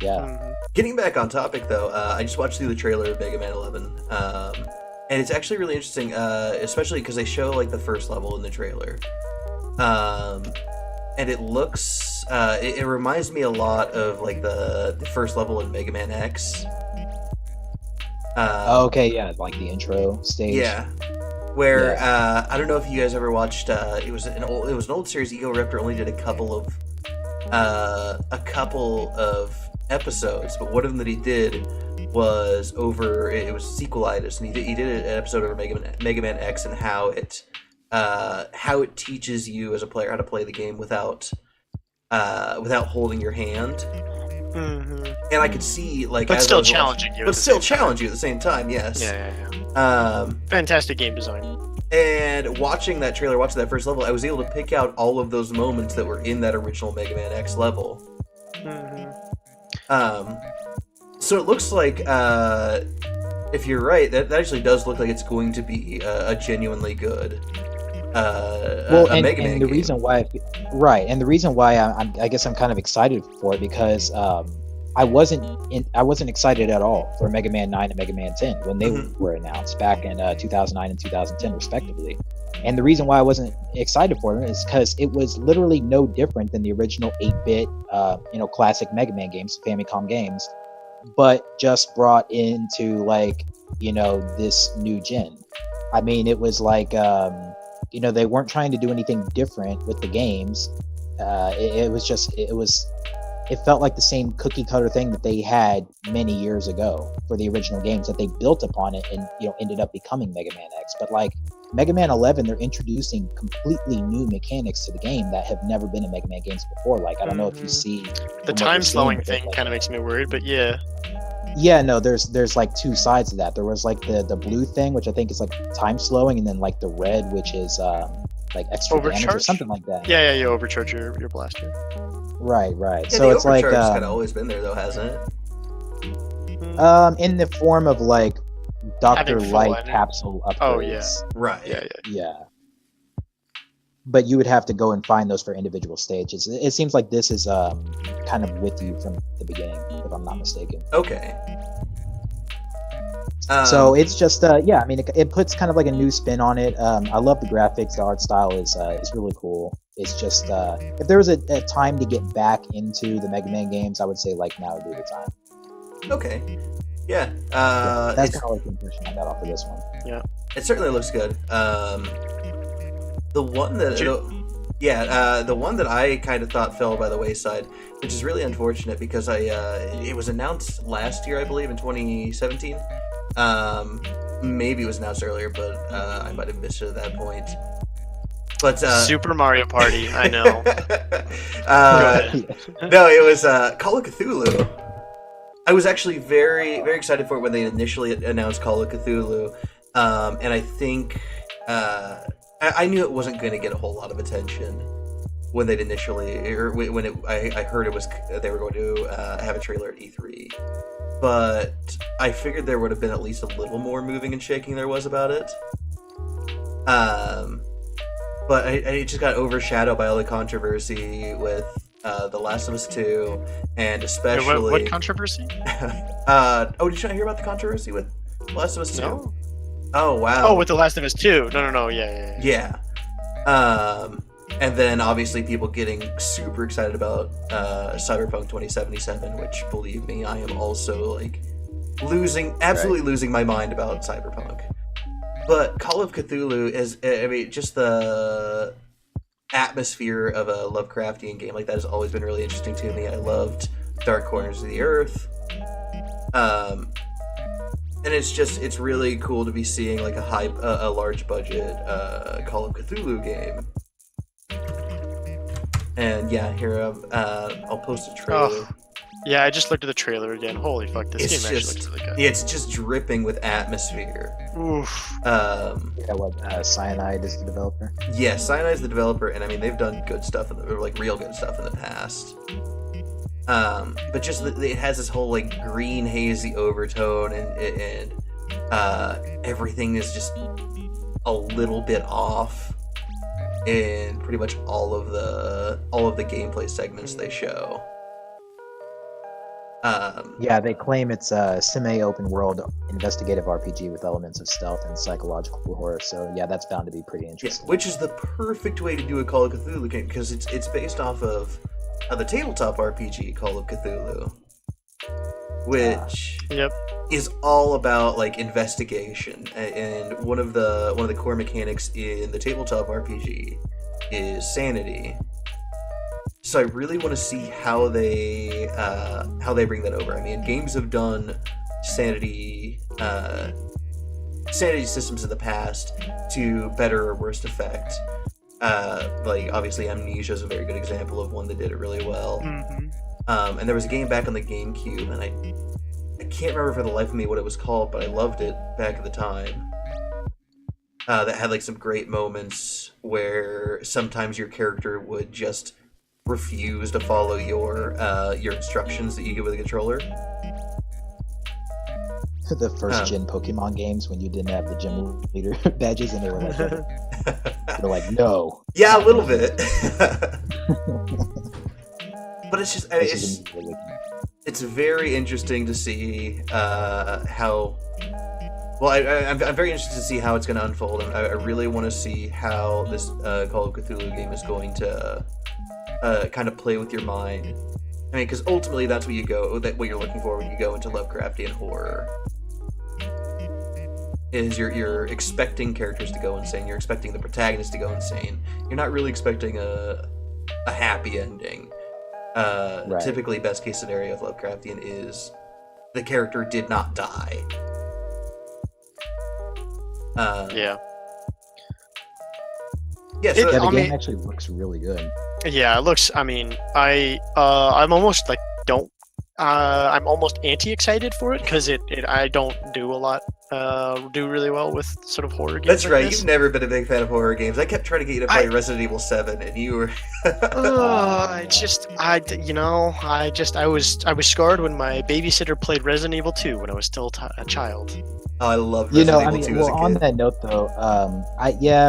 yeah. Mhm. Getting back on topic though, I just watched through the trailer of Mega Man 11, and it's actually really interesting, especially because they show like the first level in the trailer, and it looks, it reminds me a lot of like the first level in Mega Man X. Okay, yeah, like the intro stage. Yeah, where I don't know if you guys ever watched. It was an old series. Ego Riptor only did a couple of episodes, but one of them that he did was over. It was sequelitis, and he did an episode over Mega Man X and how it teaches you as a player how to play the game without without holding your hand. Mm-hmm. And I could see like, but as still I was challenging watching, you. but still challenge you at the same time. Yes. Yeah. Fantastic game design. And watching that trailer, watching that first level, I was able to pick out all of those moments that were in that original Mega Man X level. Mm-hmm. So it looks like, if you're right, that actually does look like it's going to be a genuinely good and Mega Man the game. reason why, and the reason why I guess I'm kind of excited for it because I wasn't excited at all for Mega Man 9 and Mega Man 10 when they were announced back in 2009 and 2010 respectively. And the reason why I wasn't excited for them is because it was literally no different than the original 8-bit, classic Mega Man games, Famicom games, but just brought into like, this new gen. I mean, it was like, they weren't trying to do anything different with the games. It felt like the same cookie cutter thing that they had many years ago for the original games that they built upon it and ended up becoming Mega Man X. But like Mega Man 11, they're introducing completely new mechanics to the game that have never been in Mega Man games before. Like I don't know if you see the time slowing thing kind of makes me worried, but yeah. Yeah, no, there's like two sides to that. There was like the blue thing, which I think is like time slowing, and then like the red, which is like extra damage or something like that. Yeah, you overcharge your blaster. Right. Yeah, so it's like kind of always been there though, hasn't it? In the form of like Dr. Light capsule upgrades. Oh yeah. Right. Yeah. But you would have to go and find those for individual stages. It seems like this is kind of with you from the beginning, if I'm not mistaken. Okay. So it's just I mean it puts kind of like a new spin on it. I love the graphics. The art style is really cool. It's just if there was a time to get back into the Mega Man games, I would say like now would be the time. Okay. Yeah. That's kind of like the impression I got off of this one. Yeah. It certainly looks good. The one that the one that I kind of thought fell by the wayside, which is really unfortunate because it was announced last year, I believe, in 2017. Maybe it was announced earlier, but I might have missed it at that point. But Super Mario Party, I know. No, it was Call of Cthulhu. I was actually very, very excited for it when they initially announced Call of Cthulhu, and I think I knew it wasn't going to get a whole lot of attention when they'd initially, or when I heard it was they were going to have a trailer at E3. But I figured there would have been at least a little more moving and shaking there was about it. But I just got overshadowed by all the controversy with The Last of Us 2, and especially... What controversy? Did you not hear about the controversy with The Last of Us 2? No. Oh, wow. Oh, with The Last of Us 2. No, yeah. Yeah. And then, obviously, people getting super excited about Cyberpunk 2077, which, believe me, I am also, like, absolutely losing my mind about Cyberpunk. But Call of Cthulhu is, I mean, just the atmosphere of a Lovecraftian game like that has always been really interesting to me. I loved Dark Corners of the Earth. And it's really cool to be seeing like a large budget Call of Cthulhu game. And yeah, here I'll post a trailer. Oh. Yeah, I just looked at the trailer again. Holy fuck, this game actually looks really good. Yeah, it's just dripping with atmosphere. Oof. Cyanide is the developer? Yeah, Cyanide is the developer, and I mean, they've done good stuff, real good stuff in the past. But just it has this whole, like, green, hazy overtone, and everything is just a little bit off in pretty much all of the gameplay segments they show. Yeah, they claim it's a semi-open world investigative RPG with elements of stealth and psychological horror. So yeah, that's bound to be pretty interesting. Yeah, which is the perfect way to do a Call of Cthulhu game because it's based off of the tabletop RPG Call of Cthulhu, which is all about like investigation. And one of the core mechanics in the tabletop RPG is sanity. So I really want to see how they bring that over. I mean, games have done sanity systems in the past to better or worse effect. Like obviously Amnesia is a very good example of one that did it really well. Mm-hmm. And there was a game back on the GameCube, and I can't remember for the life of me what it was called, but I loved it back at the time. That had like some great moments where sometimes your character would just refuse to follow your instructions that you give with the controller. The first gen Pokemon games when you didn't have the gym leader badges and they were like, they're like, no. Yeah, a little bit. But it's just it's very interesting to see how. Well, I'm very interested to see how it's going to unfold, and I really want to see how this Call of Cthulhu game is going to kind of play with your mind. I mean, because ultimately that's what what you're looking for when you go into Lovecraftian horror. Is you're expecting characters to go insane. You're expecting the protagonist to go insane. You're not really expecting a happy ending. Right. Typically, best case scenario of Lovecraftian is the character did not die. Yeah. Yeah, so the game actually looks really good. Yeah, it looks. I mean, I'm almost like I'm almost anti-excited for it because I don't do a lot. Do really well with sort of horror games. That's like right. this. You've never been a big fan of horror games. I kept trying to get you to play Resident Evil 7, and you were. I was scarred when my babysitter played Resident Evil 2 when I was still a child. Oh, I loved Resident Evil 2 as a kid. On that note, though,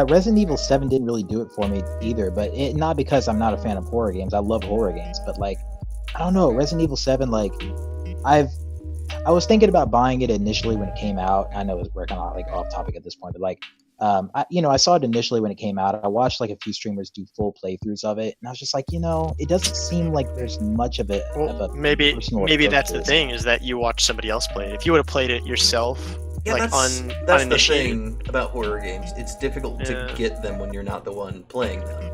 Resident Evil 7 didn't really do it for me either. But not because I'm not a fan of horror games. I love horror games, but like, I don't know, Resident Evil 7, like, I was thinking about buying it initially when it came out. I know we're kind of like off topic at this point, but like, I saw it initially when it came out. I watched like a few streamers do full playthroughs of it, and I was just like, it doesn't seem like there's much of it. Well, maybe that's the thing, is that you watch somebody else play it. If you would have played it yourself, yeah, like that's the thing about horror games. It's difficult to get them when you're not the one playing them.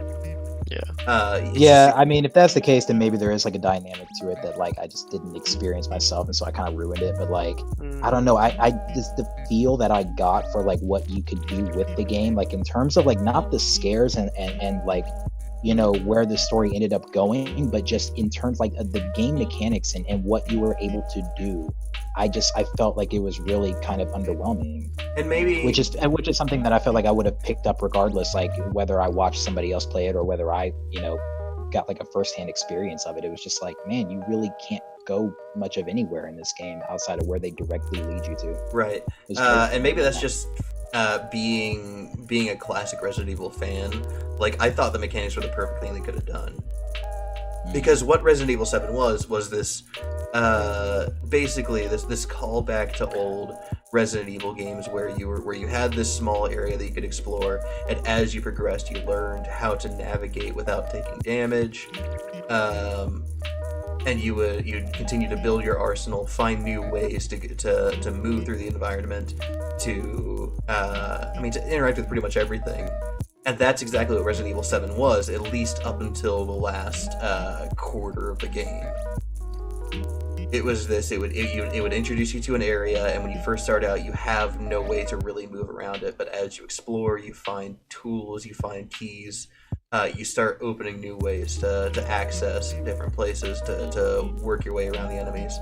Yeah. I mean, if that's the case, then maybe there is like a dynamic to it that like I just didn't experience myself, and so I kind of ruined it. But like, I don't know, I just the feel that I got for like what you could do with the game, like in terms of like not the scares and like, where the story ended up going, but just in terms like the game mechanics and what you were able to do. I felt like it was really kind of underwhelming, and maybe which is something that I felt like I would have picked up regardless, like whether I watched somebody else play it or whether I got like a firsthand experience of it. It was just like, man, you really can't go much of anywhere in this game outside of where they directly lead you to. Right, and maybe that's just being a classic Resident Evil fan. Like, I thought the mechanics were the perfect thing they could have done. Because what Resident Evil 7 was this basically this callback to old Resident Evil games where you had this small area that you could explore, and as you progressed you learned how to navigate without taking damage, and you'd continue to build your arsenal, find new ways to move through the environment, to interact with pretty much everything. And that's exactly what Resident Evil 7 was, at least up until the last quarter of the game. It was this, it would introduce you to an area, and when you first start out, you have no way to really move around it, but as you explore, you find tools, you find keys, you start opening new ways to access different places, to work your way around the enemies.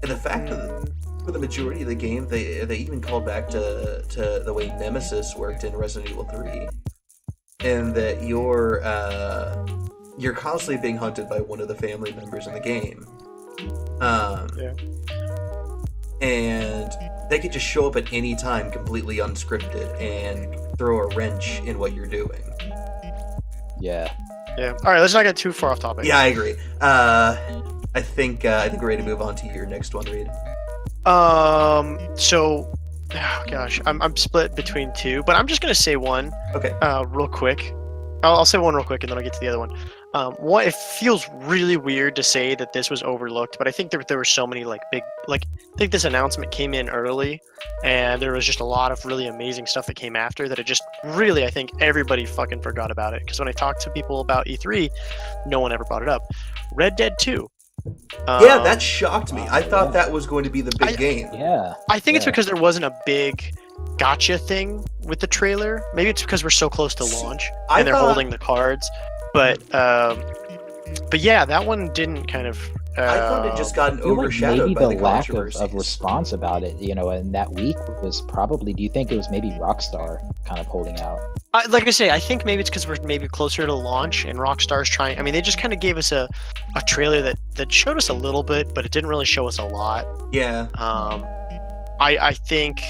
And the fact that for the majority of the game, they even called back to the way Nemesis worked in Resident Evil 3. And that you're constantly being hunted by one of the family members in the game. And they could just show up at any time completely unscripted and throw a wrench in what you're doing. Yeah. Alright, let's not get too far off topic. Yeah, I agree. I think we're ready to move on to your next one, Reid. Oh gosh, I'm split between two, but I'm just gonna say one. Okay. Real quick. I'll say one real quick, and then I'll get to the other one. One, it feels really weird to say that this was overlooked, but I think there were so many big, I think this announcement came in early, and there was just a lot of really amazing stuff that came after that. It just really, I think everybody fucking forgot about it, because when I talked to people about E3, no one ever brought it up. Red Dead 2. Yeah, that shocked me. I thought that was going to be the big game. Yeah. I think it's because there wasn't a big gotcha thing with the trailer. Maybe it's because we're so close to launch I and they're thought- holding the cards. But yeah, that one didn't kind of. I thought it just gotten I feel like overshadowed maybe by the the lack of controversies. response about it, in that week was probably. Do you think it was maybe Rockstar kind of holding out? Like I say, I think maybe it's because we're maybe closer to launch and Rockstar's trying. I mean, they just kind of gave us a trailer that showed us a little bit, but it didn't really show us a lot. Yeah. I think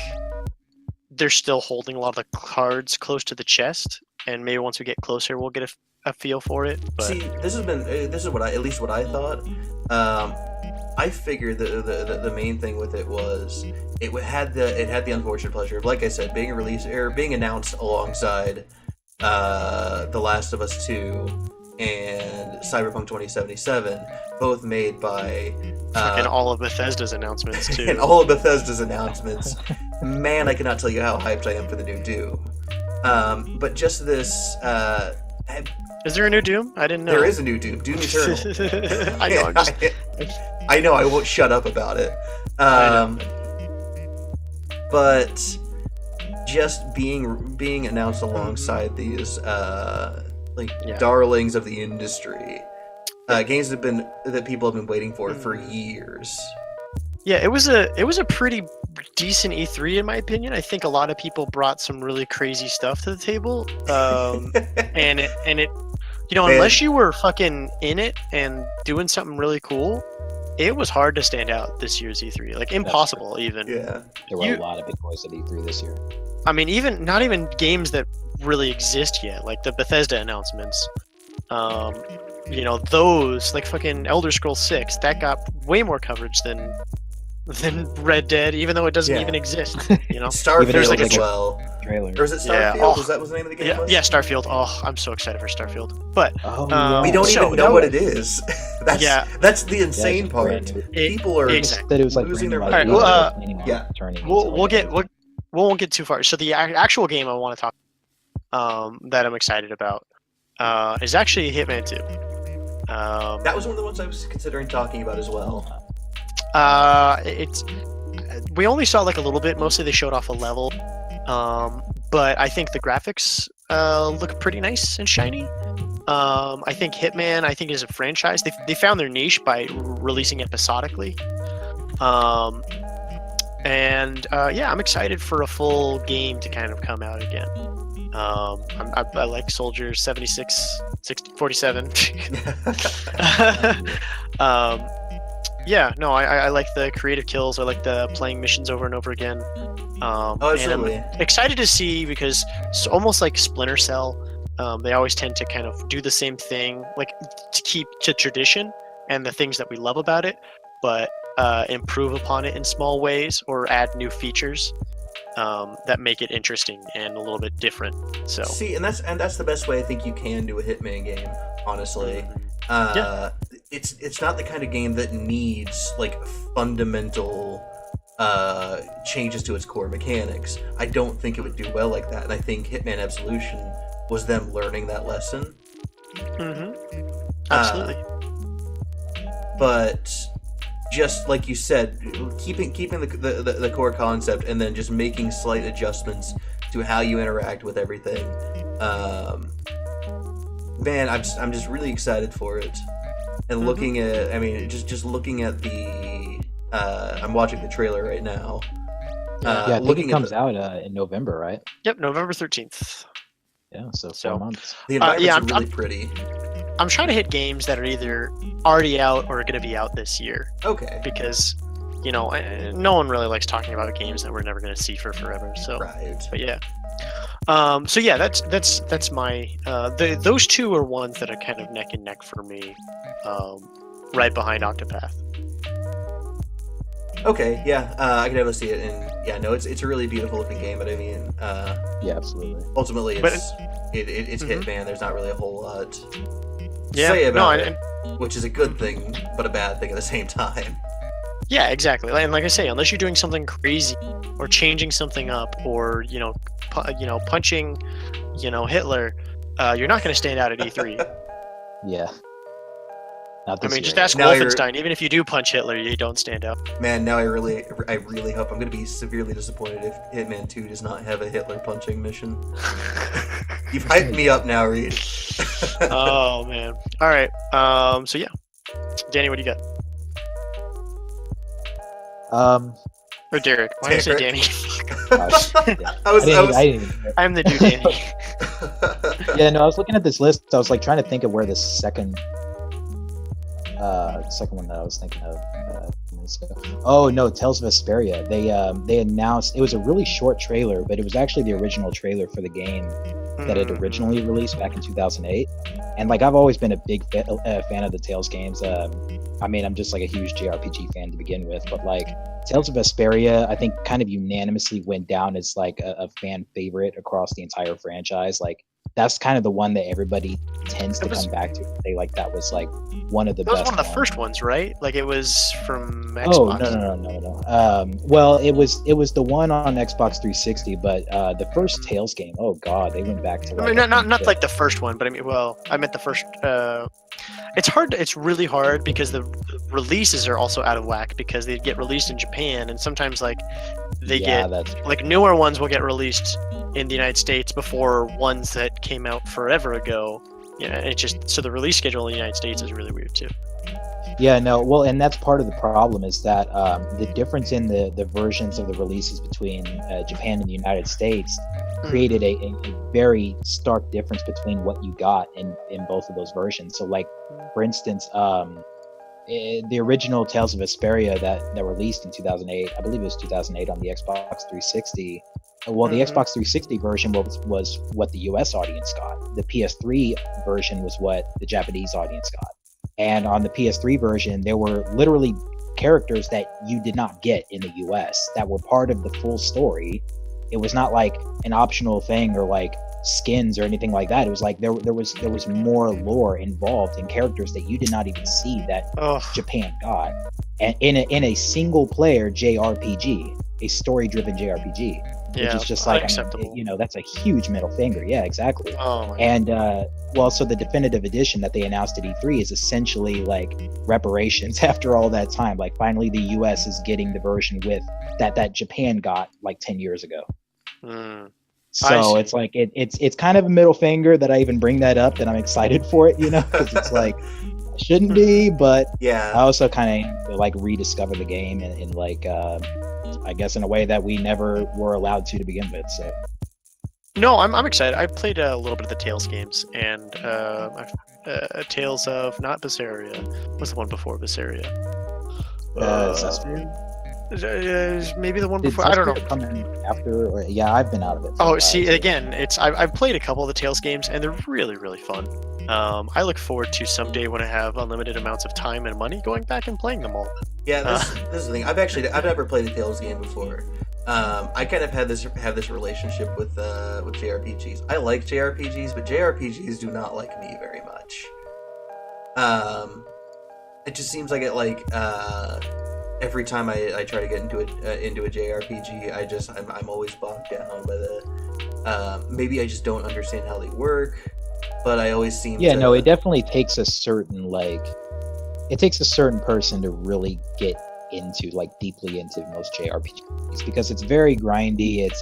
they're still holding a lot of the cards close to the chest, and maybe once we get closer, we'll get a feel for it. But See, this is what at least what I thought. I figured the main thing with it was it had the unfortunate pleasure of, like I said, being being announced alongside The Last of Us 2 and Cyberpunk 2077, both made by and all of Bethesda's announcements too. and all of Bethesda's announcements. Man, I cannot tell you how hyped I am for the new Doom. But just this. Is there a new Doom? I didn't know. There is a new Doom, Doom Eternal. I know. I'm just, I know. I won't shut up about it. But just being announced alongside these darlings of the industry, games that people have been waiting for years. Yeah, it was a pretty decent E3 in my opinion. I think a lot of people brought some really crazy stuff to the table, and it unless you were fucking in it and doing something really cool, it was hard to stand out this year's E3. Like impossible even. Yeah. There were a lot of big boys at E3 this year. I mean, not even games that really exist yet, like the Bethesda announcements. Those like fucking Elder Scrolls 6 that got way more coverage than Red Dead, even though it doesn't even exist. Starfield as well. Trailer. Or is it Starfield? Yeah. Was that the name of the game? Yeah, Starfield. Oh, I'm so excited for Starfield. But we don't even know what it is. That's the insane it's part. brand new. People are Exactly. That it was like losing their brand mind. new, yeah. We won't get too far. So the actual game I want to talk that I'm excited about is actually Hitman 2. That was one of the ones I was considering talking about as well. We only saw like a little bit. Mostly they showed off a level, but I think the graphics look pretty nice and shiny. I think Hitman is a franchise. They found their niche by releasing episodically. I'm excited for a full game to kind of come out again. I like Soldier 76, 60, 47. I like the creative kills. I like the playing missions over and over again. Absolutely. And I'm excited to see because it's almost like Splinter Cell. They always tend to kind of do the same thing, like to keep to tradition and the things that we love about it, but improve upon it in small ways or add new features that make it interesting and a little bit different. So see, and that's the best way I think you can do a Hitman game. Honestly, it's not the kind of game that needs like fundamental changes to its core mechanics. I don't think it would do well like that, and I think Hitman Absolution was them learning that lesson. Absolutely. But just like you said, keeping the core concept and then just making slight adjustments to how you interact with everything. Man, I'm just really excited for it. And looking at, just looking at the, I'm watching the trailer right now. I think it comes out in November, right? Yep, November 13th. Yeah, so 4 months. The environments are really pretty. I'm trying to hit games that are either already out or going to be out this year. Okay. Because, no one really likes talking about games that we're never going to see for forever. So, right. But yeah. That's my. Those two are ones that are kind of neck and neck for me, right behind Octopath. Okay, yeah, I can definitely see it, and yeah, no, it's a really beautiful looking game, but I mean, yeah, absolutely. Ultimately, it's Hitman. There's not really a whole lot to say about it, which is a good thing, but a bad thing at the same time. Yeah, exactly. And like I say, unless you're doing something crazy or changing something up, or punching, Hitler, you're not going to stand out at E3. Yeah. Not I this mean, year. just ask Now Wolfenstein. Even if you do punch Hitler, you don't stand out. Man, now I really hope I'm gonna be severely disappointed if Hitman 2 does not have a Hitler punching mission. You've hyped me up now, Reid. Oh man. All right. So yeah, Danny, what do you got? Or Derrick? Why did I say Danny? Gosh, yeah. I didn't even I'm the dude, Danny. Yeah, no, I was looking at this list. I was like trying to think of where the second one that I was thinking of. Oh no, Tales of Vesperia. They announced it was a really short trailer, but it was actually the original trailer for the game that had originally released back in 2008. And like I've always been a big fan of the Tales games. I mean, I'm just like a huge JRPG fan to begin with, but like Tales of Vesperia, I think kind of unanimously went down as like a fan favorite across the entire franchise. Like that's kind of the one that everybody tends to come back to. They like that was like one of the best. That was one of the first ones, right? Like it was from Xbox. Oh no. Well, it was the one on Xbox 360, but the first Tales game. Oh god, they went back to. Like, I mean, not like the first one, but I mean, well, I meant the first. It's really hard because the releases are also out of whack because they get released in Japan, and sometimes like that's like newer ones will get released in the United States before ones that came out forever ago. Yeah, it's just so the release schedule in the United States is really weird too. Yeah, no, well, and that's part of the problem is that the difference in the versions of the releases between Japan and the United States created a very stark difference between what you got in both of those versions. So, like, for instance, the original Tales of Vesperia that released in 2008, I believe it was 2008 on the Xbox 360. Well, the Xbox 360 version was what the US audience got. The PS3 version was what the Japanese audience got. And on the PS3 version, there were literally characters that you did not get in the US that were part of the full story. It was not like an optional thing or like skins or anything like that. It was like there was more lore involved in characters that you did not even see that Japan got. And in a single player JRPG, a story-driven JRPG. Yeah, which is just like, unacceptable. That's a huge middle finger. Yeah, exactly. Oh my and so the definitive edition that they announced at E3 is essentially like reparations after all that time. Like finally the US is getting the version with that Japan got like 10 years ago. So it's like it's kind of a middle finger that I even bring that up, that I'm excited for it, because it's like shouldn't be, but yeah, I also kind of like rediscover the game in like I guess in a way that we never were allowed to begin with. So no, I'm excited. I've played a little bit of the Tales games, and Tales of not Vesperia. What's the one before Vesperia? Vesperia? Maybe the one Did before. I don't know. Come in after? Or, yeah, I've been out of it. Oh, see, again, I've played a couple of the Tales games, and they're really, really fun. I look forward to someday when I have unlimited amounts of time and money going back and playing them all. Yeah, this is the thing. I've never played a Tales game before. I kind of have this relationship with JRPGs. I like JRPGs, but JRPGs do not like me very much. It just seems like every time I try to get into a JRPG, I'm always bogged down by the maybe I just don't understand how they work, but I always seem to... No, it definitely takes a certain person to really get into deeply into most JRPGs, because it's very grindy. It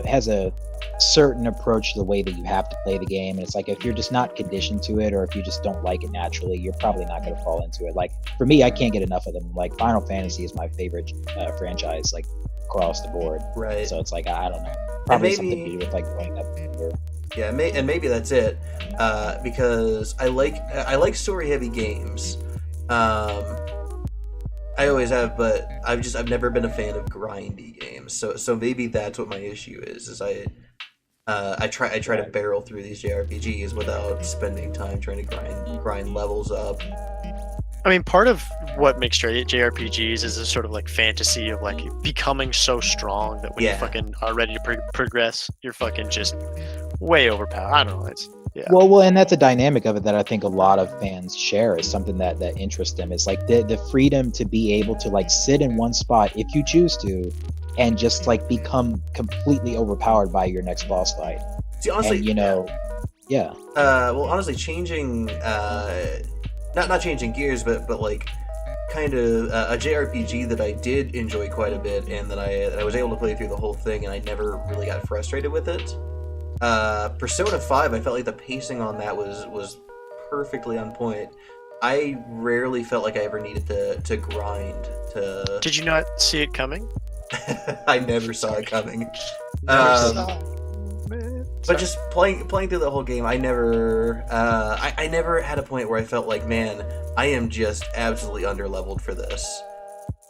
has a certain approach to the way that you have to play the game, and it's like if you're just not conditioned to it, or if you just don't like it naturally, you're probably not going to fall into it. Like for me, I can't get enough of them. Like Final Fantasy is my favorite franchise, like across the board. Right. So it's like I don't know, probably something to do with growing up. Yeah, and maybe that's it, because I like story heavy games. I always have, but I've never been a fan of grindy games. So maybe that's what my issue is I try to barrel through these JRPGs without spending time trying to grind levels up. I mean, part of what makes JRPGs is a sort of fantasy of becoming so strong that when you fucking are ready to progress, you're fucking just way overpowered. I don't know. Yeah. Well, and that's a dynamic of it that I think a lot of fans share, is something that interests them, is the freedom to be able to sit in one spot if you choose to, and just become completely overpowered by your next boss fight. See, honestly, and, well, honestly, changing not changing gears, but like kind of a JRPG that I did enjoy quite a bit, and that I was able to play through the whole thing, and I never really got frustrated with it. Persona 5, I felt like the pacing on that was perfectly on point. I rarely felt like I ever needed to grind to. Did you not see it coming? I never saw it coming. Never saw. But just playing through the whole game, I never I never had a point where I felt like, man, I am just absolutely underleveled for this.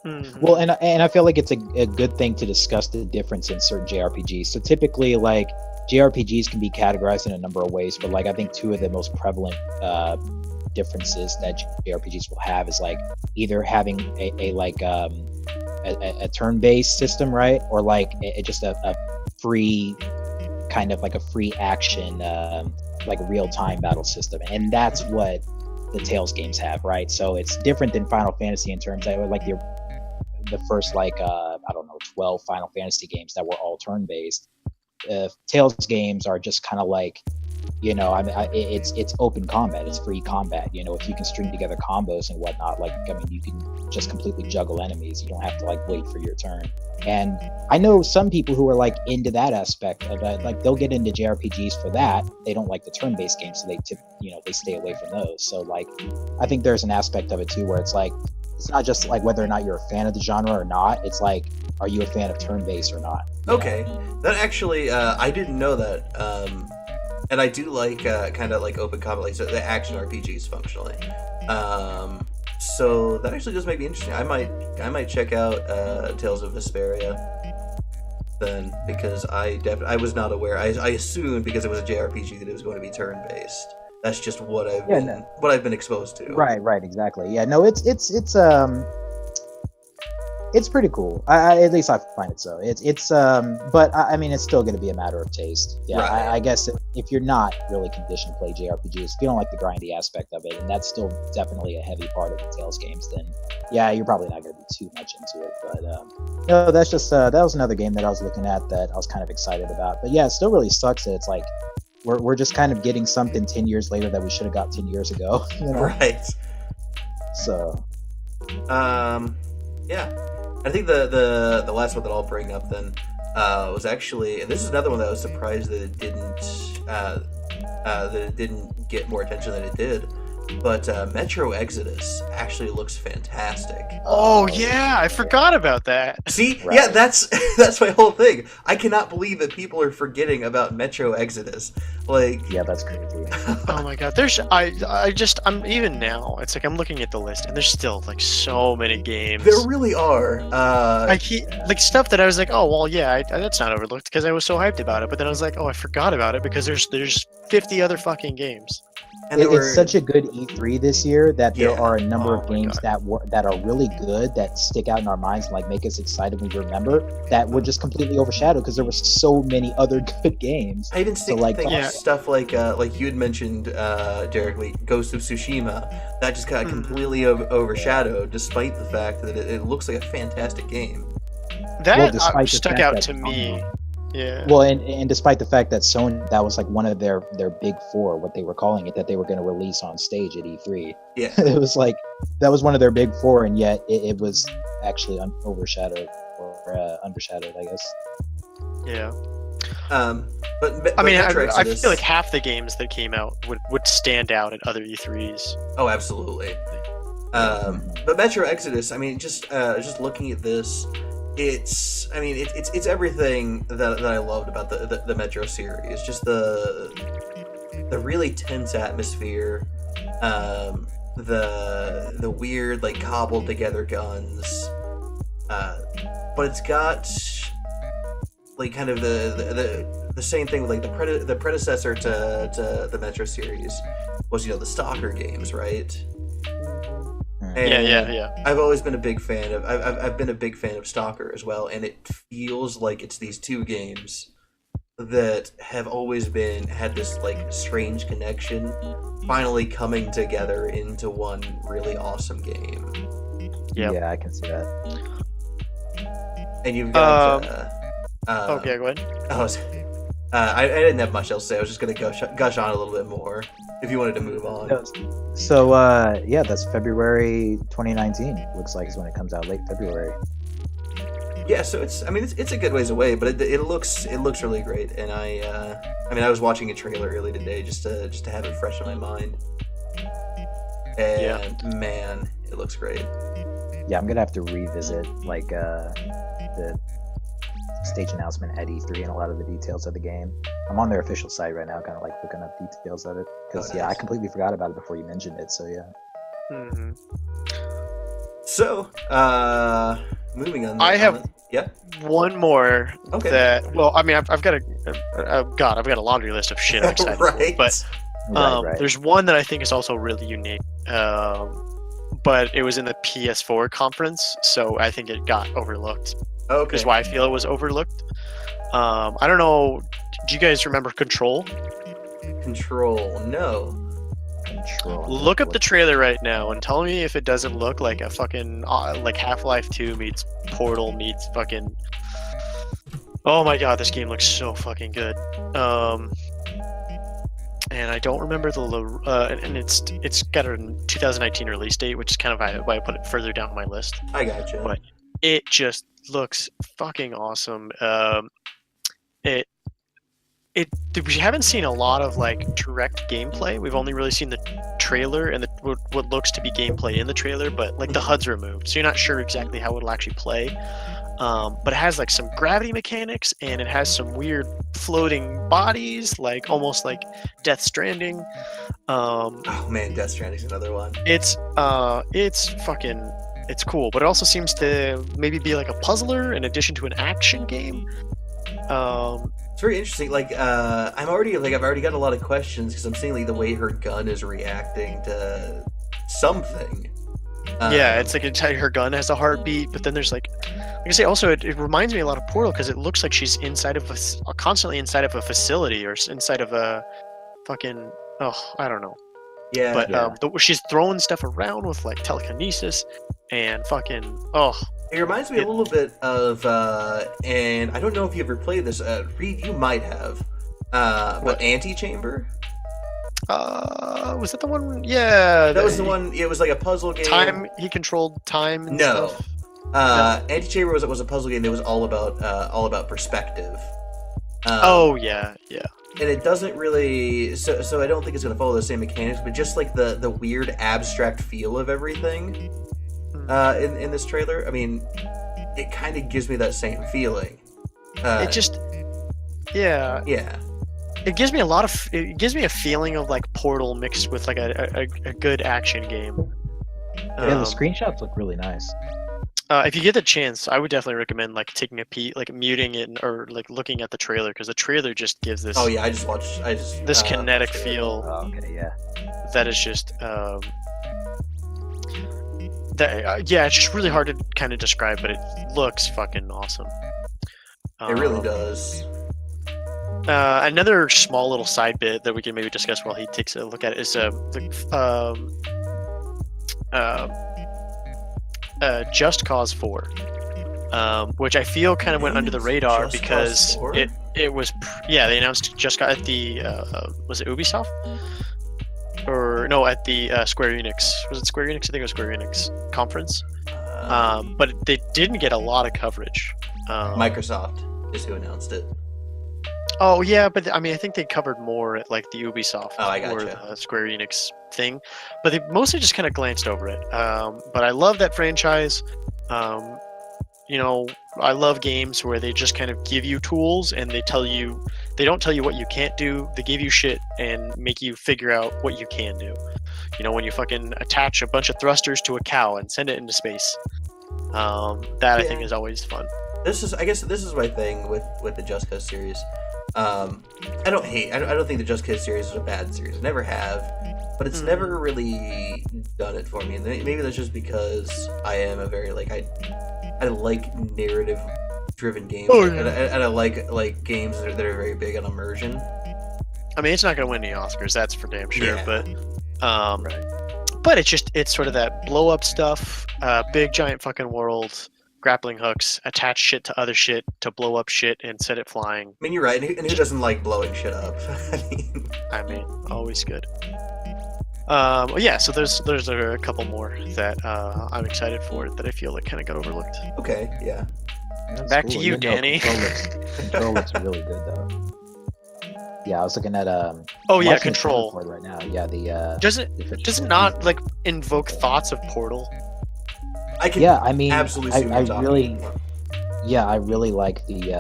Mhm. Well, and I feel like it's a good thing to discuss the difference in certain JRPGs. So typically, like, JRPGs can be categorized in a number of ways, but like I think two of the most prevalent differences that JRPGs will have is like either having a turn-based system, right, or like just a free kind of like a free action like real-time battle system, and that's what the Tales games have, right? So it's different than Final Fantasy in terms of like the first like I don't know 12 Final Fantasy games that were all turn-based. Tales games are just kind of like, you know, it's open combat, it's free combat. You know, if you can string together combos and whatnot, like, I mean, you can just completely juggle enemies. You don't have to like wait for your turn. And I know some people who are like into that aspect of it, like they'll get into JRPGs for that. They don't like the turn-based games, so they stay away from those. So like, I think there's an aspect of it too where it's like, it's not just like whether or not you're a fan of the genre or not. It's like, are you a fan of turn-based or not? Okay, that actually I didn't know that. And I do like kind of like open combat, like so the action RPGs functionally. So that actually does make me interesting. I might check out Tales of Vesperia then, because I was not aware. I assumed because it was a JRPG that it was going to be turn based. That's just what I've been exposed to. Right, exactly. Yeah, no, it's pretty cool. At least I find it so. But I mean, it's still going to be a matter of taste. Yeah, Right. I guess if you're not really conditioned to play JRPGs, if you don't like the grindy aspect of it, and that's still definitely a heavy part of the Tales games, then yeah, you're probably not going to be too much into it. But no, that's just that was another game that I was looking at that I was kind of excited about. But yeah, it still really sucks that it's like we're just kind of getting something 10 years later that we should have got 10 years ago. You know? Right. So. Yeah. I think the last one that I'll bring up then was actually, and this is another one that I was surprised that it didn't get more attention than it did. But Metro Exodus actually looks fantastic. Oh yeah, I forgot about that. See, Right. yeah, that's my whole thing. I cannot believe that people are forgetting about Metro Exodus. Like, Yeah, that's crazy. Oh my god, I'm even now. It's like I'm looking at the list, and there's still like so many games. there really are. Like stuff that I was like, oh well, yeah, that's not overlooked because I was so hyped about it. But then I was like, oh, I forgot about it because there's 50 other fucking games. And there were, It's such a good E3 this year that there Yeah. are a number Oh of my games that are really good, that stick out in our minds and like make us excited when we remember, that were just completely overshadowed because there were so many other good games. I even think Yeah. stuff like you had mentioned, Derrick, like Ghost of Tsushima, that just got completely overshadowed, despite the fact that it looks like a fantastic game. That despite the stuck fact out that- to me. Yeah. Well, and despite the fact that Sony, that was like one of their big four, what they were calling it, that they were going to release on stage at E3. Yeah. It was like, that was one of their big four, and yet it was actually overshadowed, or undershadowed, I guess. Yeah. But I mean, Metro I Exodus, feel like half the games that came out would stand out at other E3s. oh, absolutely. But Metro Exodus, I mean, just looking at this, it's everything that I loved about the Metro series. Just the really tense atmosphere, the weird like cobbled together guns, but it's got like kind of the same thing with like the predecessor to the Metro series was, you know, the Stalker games, right? Yeah. I've always been a big fan of. I've been a big fan of Stalker as well, and it feels like it's these two games that have always had this like strange connection, finally coming together into one really awesome game. Yep. Yeah, I can see that. And you've got. Okay, go ahead. I didn't have much else to say. I was just going to gush on a little bit more if you wanted to move on. So, yeah, that's February 2019. Looks like is when it comes out, late February. Yeah, so it's a good ways away, but it looks really great, and I was watching a trailer early today just to have it fresh in my mind, and man, it looks great. Yeah, I'm gonna have to revisit like the stage announcement at E3 and a lot of the details of the game. I'm on their official site right now, kind of like looking up details of it because nice. I completely forgot about it before you mentioned it. So yeah. Mm-hmm. So, moving on. I have one more. Okay. I've got a laundry list of shit I'm excited right. for, but there's one that I think is also really unique. But it was in the PS4 conference, so I think it got overlooked. Okay. Is why I feel it was overlooked. I don't know. Do you guys remember Control? Control, no. Look up the trailer right now and tell me if it doesn't look like a fucking like Half-Life 2 meets Portal meets fucking. Oh my god, this game looks so fucking good. And I don't remember and it's got a 2019 release date, which is kind of why I put it further down my list. I gotcha. But it just looks fucking awesome. We haven't seen a lot of like direct gameplay. We've only really seen the trailer and what looks to be gameplay in the trailer, but like the HUD's removed, so you're not sure exactly how it'll actually play. But it has like some gravity mechanics, and it has some weird floating bodies, like almost like Death Stranding. Oh man, Death Stranding's another one. It's cool, but it also seems to maybe be like a puzzler in addition to an action game. It's very interesting. Like, I've already got a lot of questions because I'm seeing like the way her gun is reacting to something. Yeah, it's like her gun has a heartbeat, but then there's like I say, also it reminds me a lot of Portal because it looks like she's constantly inside of a facility or inside of a fucking I don't know. Yeah, but she's throwing stuff around with like telekinesis and fucking It reminds me a little bit of, and I don't know if you ever played this. Reid, you might have. But Antechamber? Was that the one? Yeah, that was the one. It was like a puzzle game. He controlled time. And stuff. Antechamber was a puzzle game that was all about perspective. Yeah. And it doesn't really. So I don't think it's going to follow the same mechanics, but just like the weird abstract feel of everything. In this trailer, I mean, it kind of gives me that same feeling. It gives me a feeling of like Portal mixed with like a good action game. The screenshots look really nice. If you get the chance, I would definitely recommend like taking a peek, like muting it or like looking at the trailer, because the trailer just gives this. Oh yeah, I just this kinetic feel. Oh, okay, yeah. That is just it's just really hard to kind of describe, but it looks fucking awesome. It really does. Another small little side bit that we can maybe discuss while he takes a look at it is Just Cause 4, which I feel kind of went under the radar because it was they announced Just Cause at the was it Ubisoft? Or no, at the Square Enix. Was it Square Enix? I think it was Square Enix conference. But they didn't get a lot of coverage. Microsoft is who announced it. Oh yeah, but I mean, I think they covered more at like the Ubisoft or the Square Enix thing, but they mostly just kind of glanced over it. But I love that franchise. I love games where they just kind of give you tools and they don't tell you what you can't do. They give you shit and make you figure out what you can do. When you fucking attach a bunch of thrusters to a cow and send it into space. I think is always fun. I guess this is my thing with the Just Cause series. I don't think the Just Cause series is a bad series. I never have, but it's never really done it for me. And maybe that's just because I am a very I like narrative-driven games, and I like games that are very big on immersion. I mean, it's not going to win any Oscars, that's for damn sure. Yeah. But it's sort of that blow-up stuff, big giant fucking world, grappling hooks, attach shit to other shit to blow up shit and set it flying. I mean, you're right. And who doesn't like blowing shit up? I mean, always good. Yeah, so there's a couple more that I'm excited for that I feel like kind of got overlooked. Okay, yeah. That's Back to you, Danny. Control looks really good though. Yeah, I was looking at Oh I'm yeah, watching the Control. trailer for it right now. Yeah, the Does it not like invoke thoughts of Portal? I can yeah, I mean, absolutely see what I you're talking really, about. yeah, I really like the.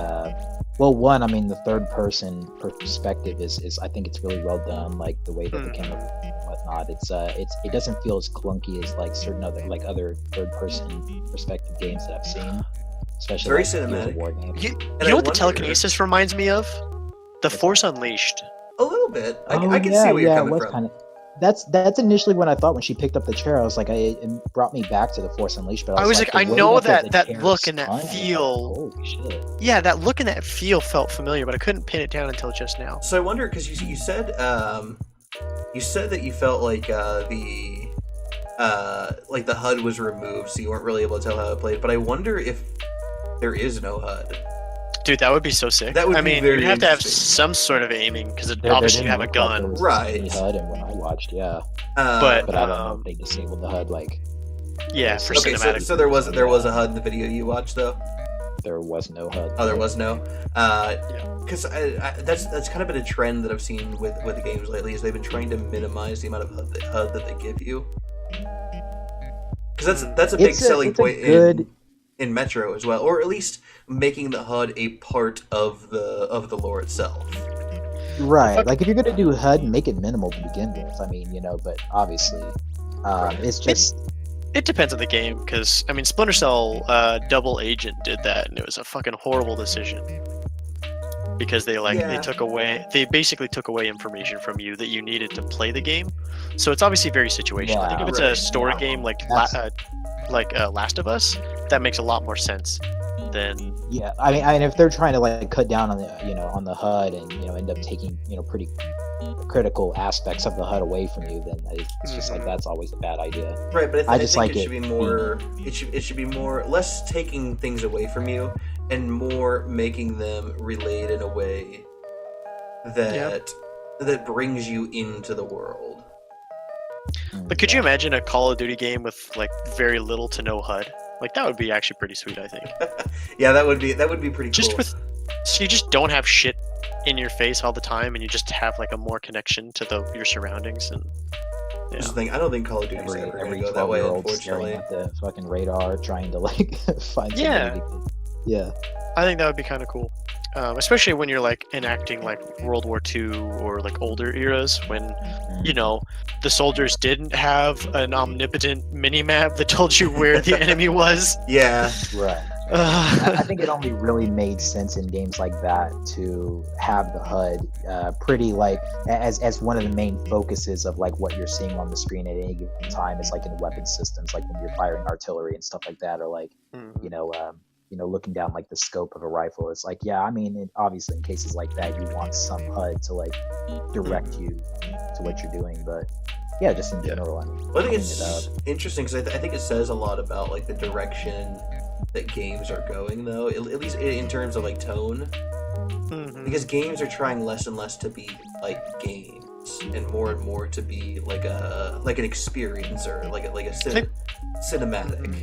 Well, one, I mean, the third person perspective is I think it's really well done. Like the way that the camera and whatnot. It doesn't feel as clunky as like certain other third person perspective games that I've seen. Especially Very like Gears of cinematic. War games. You And know I what the wonder- telekinesis reminds me of? The What's Force Unleashed. A little bit. I Oh, can yeah, see where you're yeah, coming it was from. kind of. That's initially when I thought when she picked up the chair. I was like, it brought me back to the Force Unleashed. But I was like, the I way know the that chair look and that spun, I was like, feel. holy shit! Yeah, that look and that feel felt familiar, but I couldn't pin it down until just now. So I wonder because you said that you felt like the HUD was removed, so you weren't really able to tell how it played. But I wonder if there is no HUD. Dude, that would be so sick. That would I be mean, very you'd have to have interesting. some sort of aiming because There obviously you didn't have a look like there gun. was Right. any HUD, and when I watched, yeah, But but I don't know if they disabled the HUD. Like, yeah, for Okay, cinematic. so there was a HUD in the video you watched though. there was no HUD. Oh, there was no. Because that's kind of been a trend that I've seen with the games lately. Is they've been trying to minimize the amount of HUD that they give you. Because that's a big selling point in Metro as well, or at least making the HUD a part of the lore itself. Right. Like if you're gonna do HUD, make it minimal to begin with. I mean, but obviously, it's just. It depends on the game, because I mean, Splinter Cell Double Agent did that, and it was a fucking horrible decision. Because they basically took away information from you that you needed to play the game. So it's obviously very situational. I think if it's a story game like Last of Us, that makes a lot more sense than. Yeah, I mean, if they're trying to like cut down on the on the HUD and end up taking pretty critical aspects of the HUD away from you, then it's just like that's always a bad idea. Right, but I think just like it should be more. It should be more less taking things away from you and more making them relate in a way that brings you into the world. But could you imagine a Call of Duty game with like very little to no HUD? Like that would be actually pretty sweet, I think. Yeah, that would be pretty cool. So you just don't have shit in your face all the time, and you just have like a more connection to your surroundings. And That's the thing. I don't think Call of Duty's ever going to go that way, unfortunately. Staring at the fucking radar, trying to like find somebody. Yeah. Yeah. I think that would be kind of cool, especially when you're like enacting like World War II or like older eras when the soldiers didn't have an omnipotent mini-map that told you where the enemy was. Yeah. Right. I think it only really made sense in games like that to have the HUD pretty like as one of the main focuses of like what you're seeing on the screen at any given time is like in weapon systems, like when you're firing artillery and stuff like that, or like looking down like the scope of a rifle. It's like, yeah, I mean, obviously in cases like that you want some HUD to like direct you to what you're doing, but yeah, just in general. I mean, I think it's interesting because I think it says a lot about like the direction that games are going, though, at least in terms of like tone, because games are trying less and less to be like games and more to be like an experience or like a cinematic.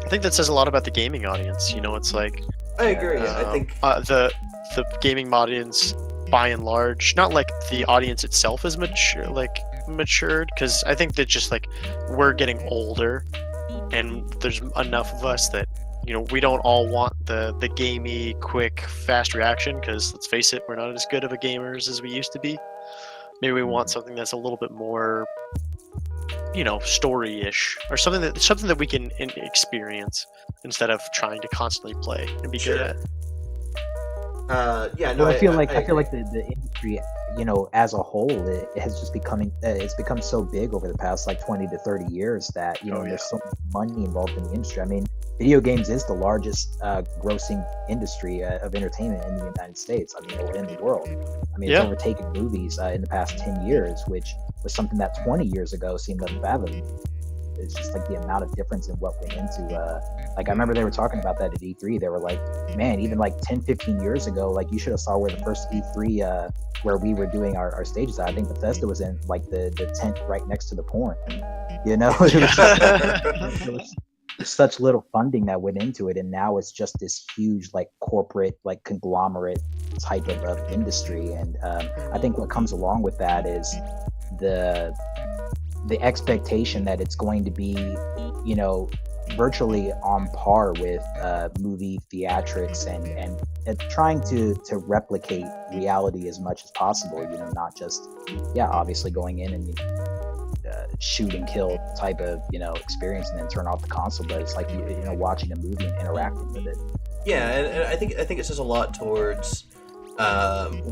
I think that says a lot about the gaming audience. It's like I agree. I think the gaming audience, by and large, not like the audience itself is matured, because I think that just like we're getting older, and there's enough of us that we don't all want the gamey, quick, fast reaction. Because let's face it, we're not as good of a gamers as we used to be. Maybe we want something that's a little bit more, story-ish, or something that we can experience instead of trying to constantly play and be good at. I feel like the industry, as a whole, it has just it's become so big over the past like 20 to 30 years that there's so much money involved in the industry. I mean, video games is the largest grossing industry of entertainment in the United States. I mean, or in the world. I mean, it's overtaken movies in the past 10 years, which was something that 20 years ago seemed unfathomable. It's just like the amount of difference in what went into. Like I remember they were talking about that at E3. They were like, man, even like 10, 15 years ago, like you should have saw where the first E3 where we were doing our stages. I think Bethesda was in like the tent right next to the porn. You know, there was such little funding that went into it, and now it's just this huge like corporate like conglomerate type of industry. And I think what comes along with that is the expectation that it's going to be, you know, virtually on par with movie theatrics and trying to replicate reality as much as possible, you know, not just obviously going in and shoot and kill type of, you know, experience and then turn off the console, but it's like you know, watching a movie and interacting with it. Yeah, and I think it says a lot towards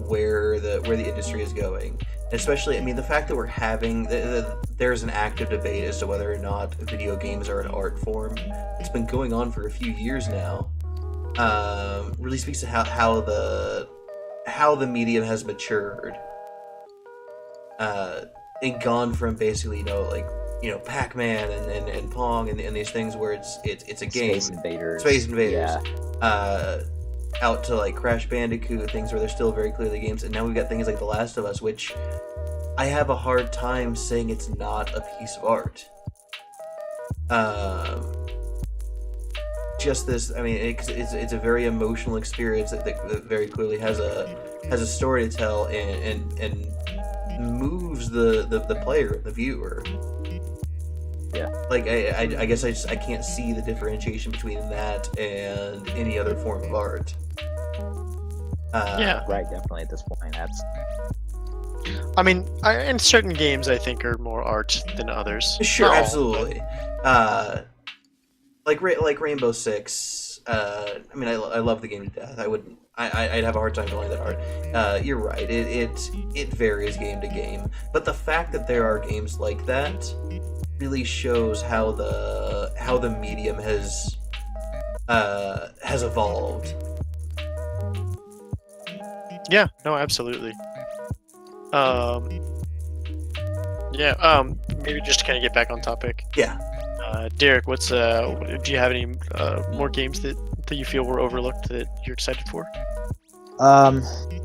where the industry is going. Especially, I mean, the fact that we're having there's an active debate as to whether or not video games are an art form. It's been going on for a few years now. Really speaks to how the medium has matured. And gone from basically, you know, Pac-Man and Pong and these things where it's a game. Space Invaders. Yeah. Out to like Crash Bandicoot, things where they're still very clearly games, and now we've got things like The Last of Us, which I have a hard time saying it's not a piece of art. Just this, I mean, it's a very emotional experience that very clearly has a story to tell and moves the player, the viewer. Yeah. Like I guess I can't see the differentiation between that and any other form of art. Right, definitely at this point. That's. I mean, in certain games, I think are more art than others. Sure, Not all, absolutely. Like Rainbow Six. I mean, I love the game to death. I'd have a hard time calling that art. You're right. It varies game to game, but the fact that there are games like that really shows how the medium has evolved. Yeah, no, absolutely. Maybe just to kind of get back on topic. Yeah. Derrick, do you have any more games that you feel were overlooked that you're excited for?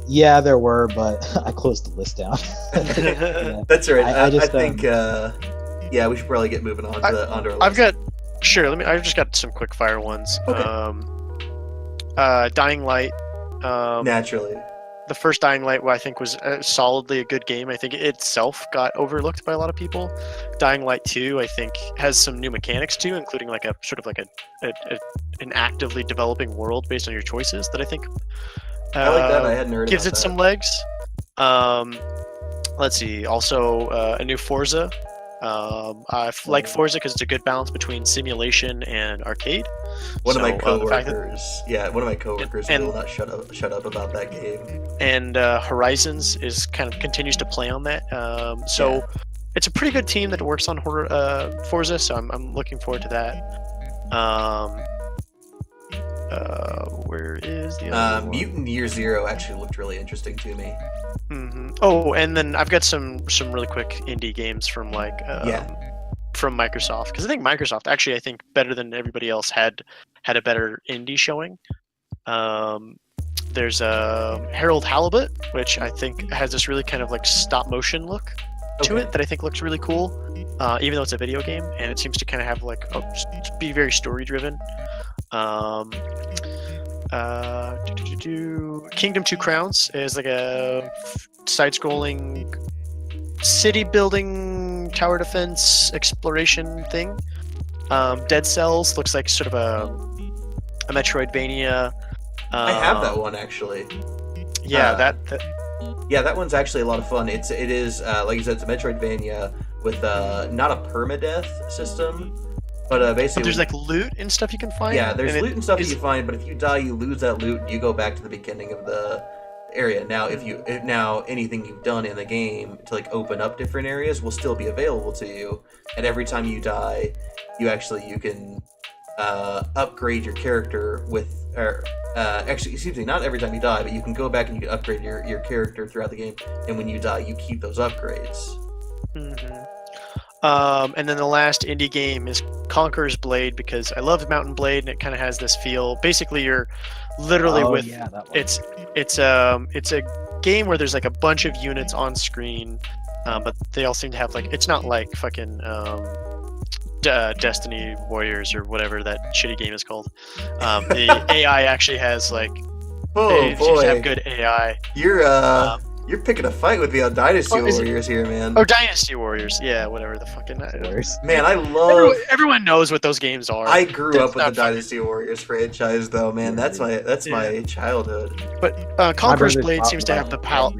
Yeah, there were, but I closed the list down. Yeah. That's all right. I think we should probably get moving on to our list. I've just got some quick fire ones. Okay. Dying Light. Naturally. The first Dying Light, I think, was solidly a good game. I think it itself got overlooked by a lot of people. Dying Light 2, I think, has some new mechanics too, including like a sort of like an actively developing world based on your choices that I think I like that. I hadn't heard gives about it some legs. Let's see. Also, a new Forza. I like Forza because it's a good balance between simulation and arcade. One of my coworkers will not shut up about that game. And Horizons continues to play on that. It's a pretty good team that works on Forza, so I'm looking forward to that. Where is the other one? Mutant Year Zero actually looked really interesting to me. Mm-hmm. Oh, and then I've got some really quick indie games from from Microsoft, because I think Microsoft actually, I think, better than everybody else had a better indie showing. There's Harold Halibut, which I think has this really kind of like stop motion look to it that I think looks really cool, even though it's a video game, and it seems to kind of have like be very story driven. Kingdom Two Crowns is like a side-scrolling city building, tower defense, exploration thing. Dead Cells looks like sort of a Metroidvania. I have that one actually. Yeah, that one's actually a lot of fun. It is like you said, it's a Metroidvania with not a permadeath system. But basically, but there's like loot and stuff you can find. Yeah, there's loot and stuff that you find, but if you die, you lose that loot, and you go back to the beginning of the area. Now, now anything you've done in the game to like open up different areas will still be available to you, and every time you die, you can upgrade your character with, actually, excuse me, not every time you die, but you can go back and you can upgrade your character throughout the game, and when you die, you keep those upgrades. Mm-hmm. And then the last indie game is Conqueror's Blade, because I love Mountain Blade and it kind of has this feel. Basically, you're literally with that one. it's a game where there's like a bunch of units on screen, but they all seem to have like, it's not like fucking Destiny Warriors or whatever that shitty game is called. The AI actually has like, Oh it seems to have boy, good AI. you're picking a fight with me on Dynasty Oh, is it- Warriors here, man. Or Dynasty Warriors, yeah, whatever the fucking. Man, I love. Everyone knows what those games are. I grew That's up with the not fucking- Dynasty Warriors franchise, though, man. That's my childhood. But Conqueror's Blade seems to have the power.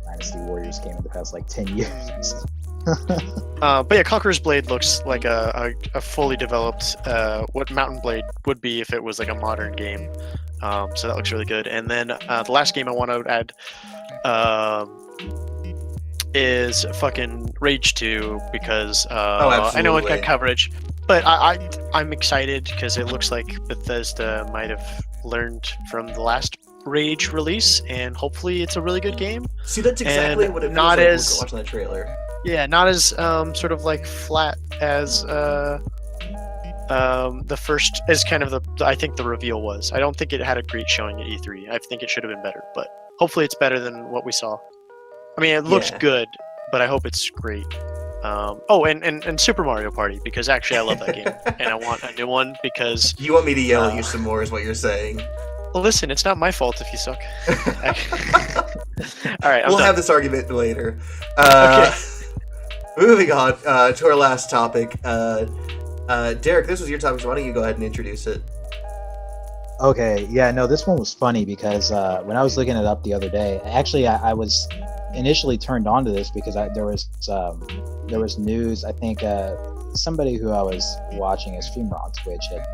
Dynasty Warriors game in the past like 10 years. But yeah, Conqueror's Blade looks like a fully developed what Mountain Blade would be if it was like a modern game. So that looks really good. And then the last game I want to add is fucking Rage 2, because I know it got absolutely. coverage, but I'm excited because it looks like Bethesda might have learned from the last Rage release, and hopefully it's a really good game. See, that's exactly And what it feels not like as- watching that trailer. Yeah, not as sort of like flat as the first, as kind of I think the reveal was. I don't think it had a great showing at E3. I think it should have been better, but hopefully it's better than what we saw. I mean, it looks Yeah. good, but I hope it's great. And Super Mario Party, because actually I love that game, and I want a new one because, You want me to yell at you some more, is what you're saying. well, listen, it's not my fault if you suck. All right, I'm We'll done. have this argument later. Okay. Moving on to our last topic. Derek, this was your topic, so why don't you go ahead and introduce it? Okay, yeah, no, this one was funny because when I was looking it up the other day, actually, I was initially turned on to this because there was news. I think somebody who I was watching a streamer on Twitch had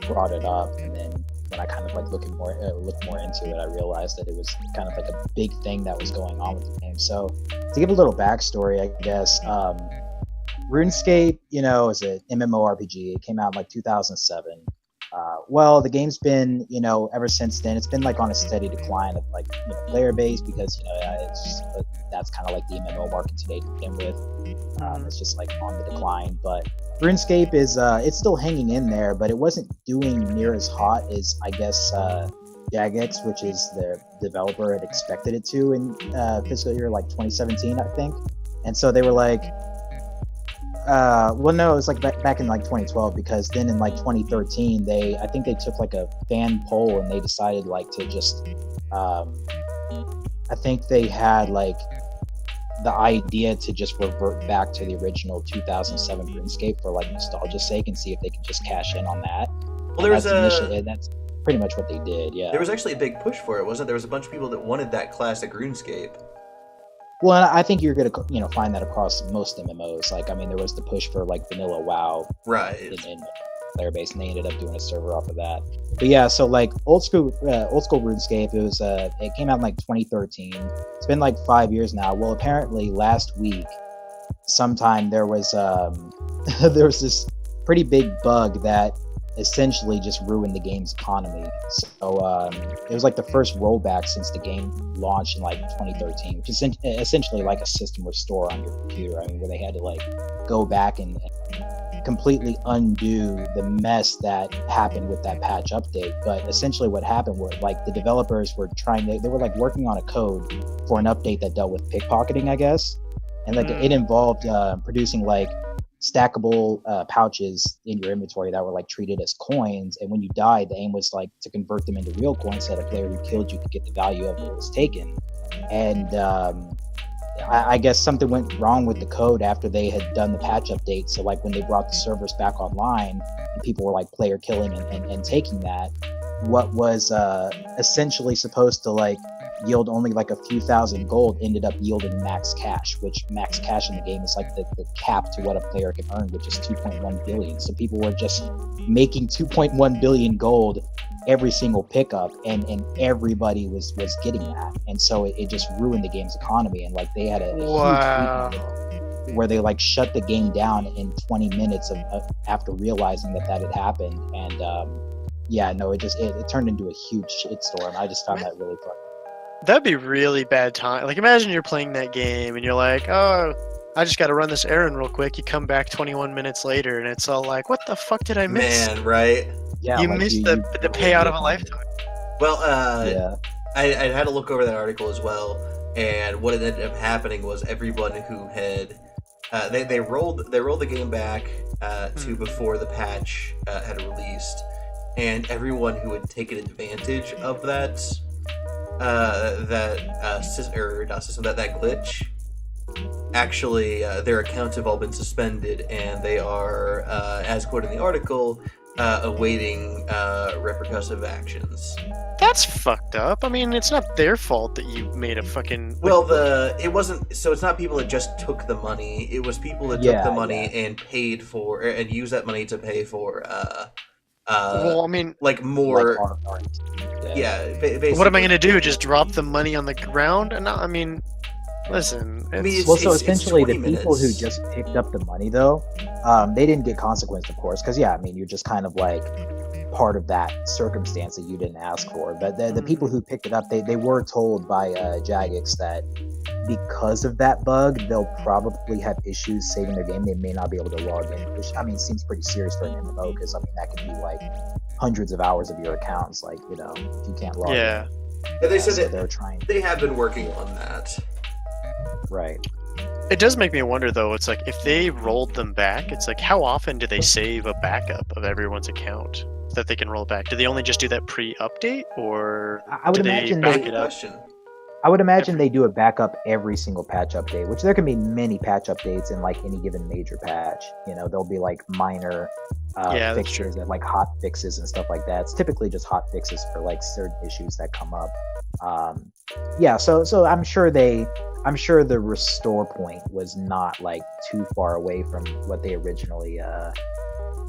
brought it up, and then when I kind of like looked more into it, I realized that it was kind of like a big thing that was going on with the game. So to give a little backstory, I guess. RuneScape, is an MMORPG. It came out in like 2007. Well, the game's been, ever since then, it's been like on a steady decline of like player base because it's just, that's kind of like the MMO market today to begin with. It's just like on the decline. But RuneScape is it's still hanging in there, but it wasn't doing near as hot as I guess Jagex, which is the developer, had expected it to in fiscal year like 2017, I think. And so they were like, well, no, it was like back in like 2012, because then in like 2013, I think they took like a fan poll and they decided like to just, I think they had like the idea to just revert back to the original 2007 RuneScape for like nostalgia's sake and see if they could just cash in on that. Well, That's pretty much what they did. Yeah. There was actually a big push for it, wasn't there? There was a bunch of people that wanted that classic RuneScape. Well, and I think you're gonna find that across most MMOs. Like, I mean, there was the push for like vanilla WoW Right. in player base, and they ended up doing a server off of that. But yeah, so like old school RuneScape, it came out in like 2013. It's been like 5 years now. Well, apparently last week, sometime there was there was this pretty big bug that essentially just ruined the game's economy. So it was like the first rollback since the game launched in like 2013, which is essentially like a system restore on your computer. I mean, where they had to like go back and completely undo the mess that happened with that patch update. But essentially what happened was like the developers were they were like working on a code for an update that dealt with pickpocketing, I guess. And like it involved producing like stackable pouches in your inventory that were like treated as coins, and when you died, the aim was like to convert them into real coins so that a player who killed you could get the value of what was taken. And I guess something went wrong with the code after they had done the patch update. So like when they brought the servers back online and people were like player killing and taking that, what was essentially supposed to like yield only like a few thousand gold ended up yielding max cash, which max cash in the game is like the cap to what a player can earn, which is 2.1 billion. So people were just making 2.1 billion gold every single pickup, and everybody was getting that. And so it just ruined the game's economy. And like they had a Wow. huge where they like shut the game down in 20 minutes after realizing that had happened. And yeah, no, it turned into a huge shitstorm. I just found that really funny. That'd be really bad time. Like, imagine you're playing that game and you're like, oh, I just got to run this errand real quick. You come back 21 minutes later, and it's all like, what the fuck did I miss? Man, right? Yeah, You like, missed the payout of a lifetime. Well, Yeah. I had to look over that article as well, and what ended up happening was everyone who had they rolled the game back to before the patch had released, and everyone who had taken advantage of that that glitch, actually their accounts have all been suspended, and they are, as quoted in the article, awaiting repercussive actions. That's fucked up. I mean, it's not their fault that you made a fucking. Well, it wasn't. So it's not people that just took the money. It was people that took the money and paid for, and used that money to pay for. Well, I mean, like more. Basically. What am I gonna do? Just drop the money on the ground? And I mean, listen. So essentially, the people who just picked up the money, though, they didn't get consequenced, of course, because I mean, you're just kind of like part of that circumstance that you didn't ask for. But the people who picked it up, they were told by Jagex that because of that bug, they'll probably have issues saving their game. They may not be able to log in, which I mean seems pretty serious for an MMO, because I mean that could be like hundreds of hours of your accounts, like if you can't log in. Yeah, they said that they're trying. They have been working on that. Right. It does make me wonder, though. It's like if they rolled them back, it's like how often do they save a backup of everyone's account that they can roll back? Do they only just do that pre-update, or I would do imagine they back it up? I would imagine they do a backup every single patch update, which there can be many patch updates in like any given major patch. There'll be like minor fixtures and like hot fixes and stuff like that. It's typically just hot fixes for like certain issues that come up. So I'm sure the restore point was not like too far away from what they originally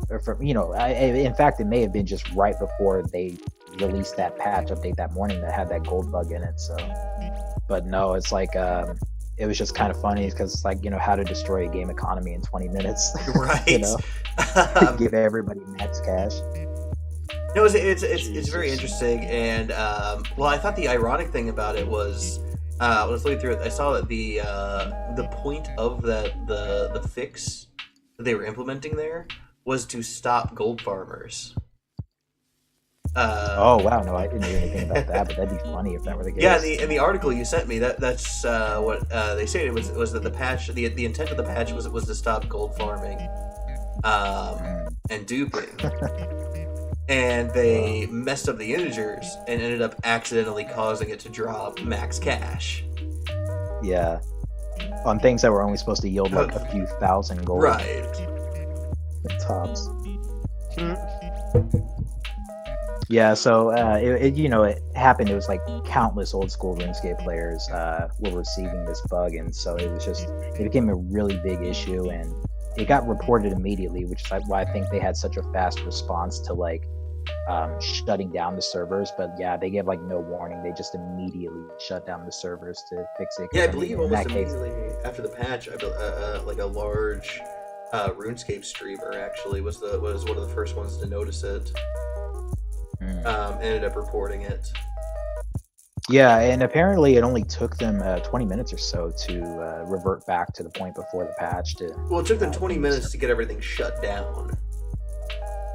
or from in fact it may have been just right before they released that patch update that morning that had that gold bug in it. So but no, it's like it was just kind of funny because it's like how to destroy a game economy in 20 minutes. Right. Give everybody max cash. No, it's very interesting, and I thought the ironic thing about it was when I was looking through it, I saw that the point of the fix that they were implementing there was to stop gold farmers. Oh wow, no, I didn't hear anything about that, but that'd be funny if that were the case. Yeah, in the article you sent me, that's what they stated was that the patch, the intent of the patch was to stop gold farming, and duping. And they messed up the integers and ended up accidentally causing it to drop max cash. Yeah. On things that were only supposed to yield like a few thousand gold. Right. Tops. Yeah, so it happened. It was like countless old school RuneScape players were receiving this bug, and so it became a really big issue, and it got reported immediately, which is why I think they had such a fast response to like shutting down the servers. But yeah, they gave like no warning. They just immediately shut down the servers to fix it. Yeah, I believe almost immediately after the patch, like a large RuneScape streamer actually was one of the first ones to notice it. Ended up reporting it. Yeah, and apparently it only took them 20 minutes or so to revert back to the point before the patch. Well, it took them 20 minutes to get everything shut down.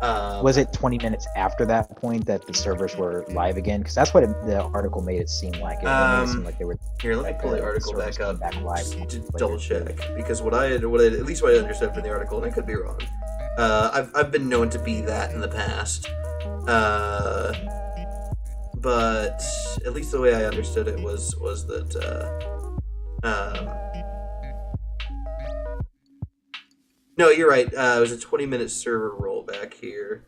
Was it 20 minutes after that point that the servers were live again? Because that's what the article made it seem like. It made it seem like they were. Here, let me pull the article back up live to double check, because what I at least what I understood from the article, and I could be wrong. I've been known to be that in the past. But at least the way I understood it was that no, you're right. It was a 20-minute server rollback here.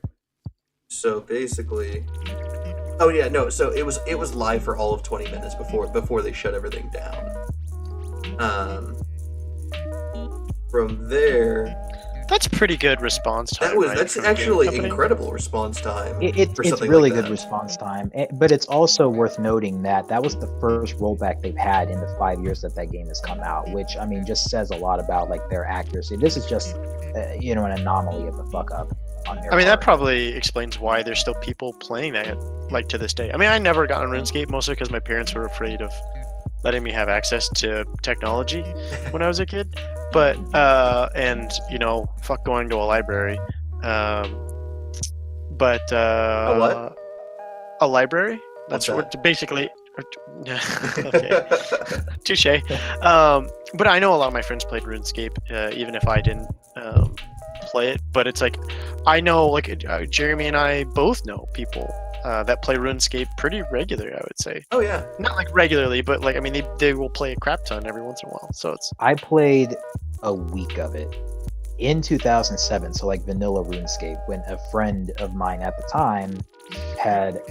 So basically, oh yeah, no. So it was live for all of 20 minutes before they shut everything down. From there. That's pretty good response time. That's actually incredible response time. It's really good response time, but it's also worth noting that was the first rollback they've had in the 5 years that game has come out, which I mean just says a lot about like their accuracy. This is just an anomaly of a fuck up on their part. That probably explains why there's still people playing that like to this day. I mean, I never got on RuneScape mostly because my parents were afraid of letting me have access to technology when I was a kid. But and fuck going to a library. But A what? a library. What's That's that? what basically. Okay, touche. But I know a lot of my friends played RuneScape, even if I didn't play it. But it's like I know, like Jeremy and I both know people that play RuneScape pretty regularly. I would say. Oh yeah. Not like regularly, but like I mean, they will play a crap ton every once in a while. So it's I played a week of it in 2007, so like vanilla RuneScape, when a friend of mine at the time had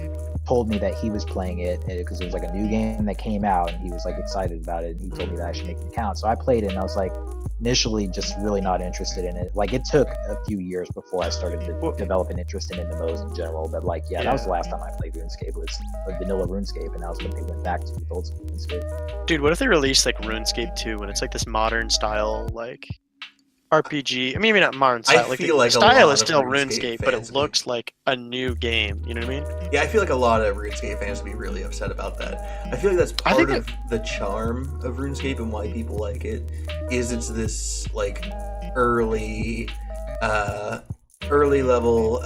told me that he was playing it because it was like a new game that came out and he was like excited about it, and he told me that I should make an account. So I played it and I was like initially just really not interested in it. Like it took a few years before I started to develop an interest in MMOs in general, but like that was the last time I played RuneScape, was like vanilla RuneScape, and that was when they went back to the old school RuneScape. dude, what if they released like RuneScape 2 when it's like this modern style like RPG? I mean, maybe not modern style. I Like feel the like a style lot is of still RuneScape RuneScape, but fans it looks like a new game. You know what I mean? Yeah, I feel like a lot of RuneScape fans would be really upset about that. I feel like that's part of the charm of RuneScape and why people like it, is it's this like early level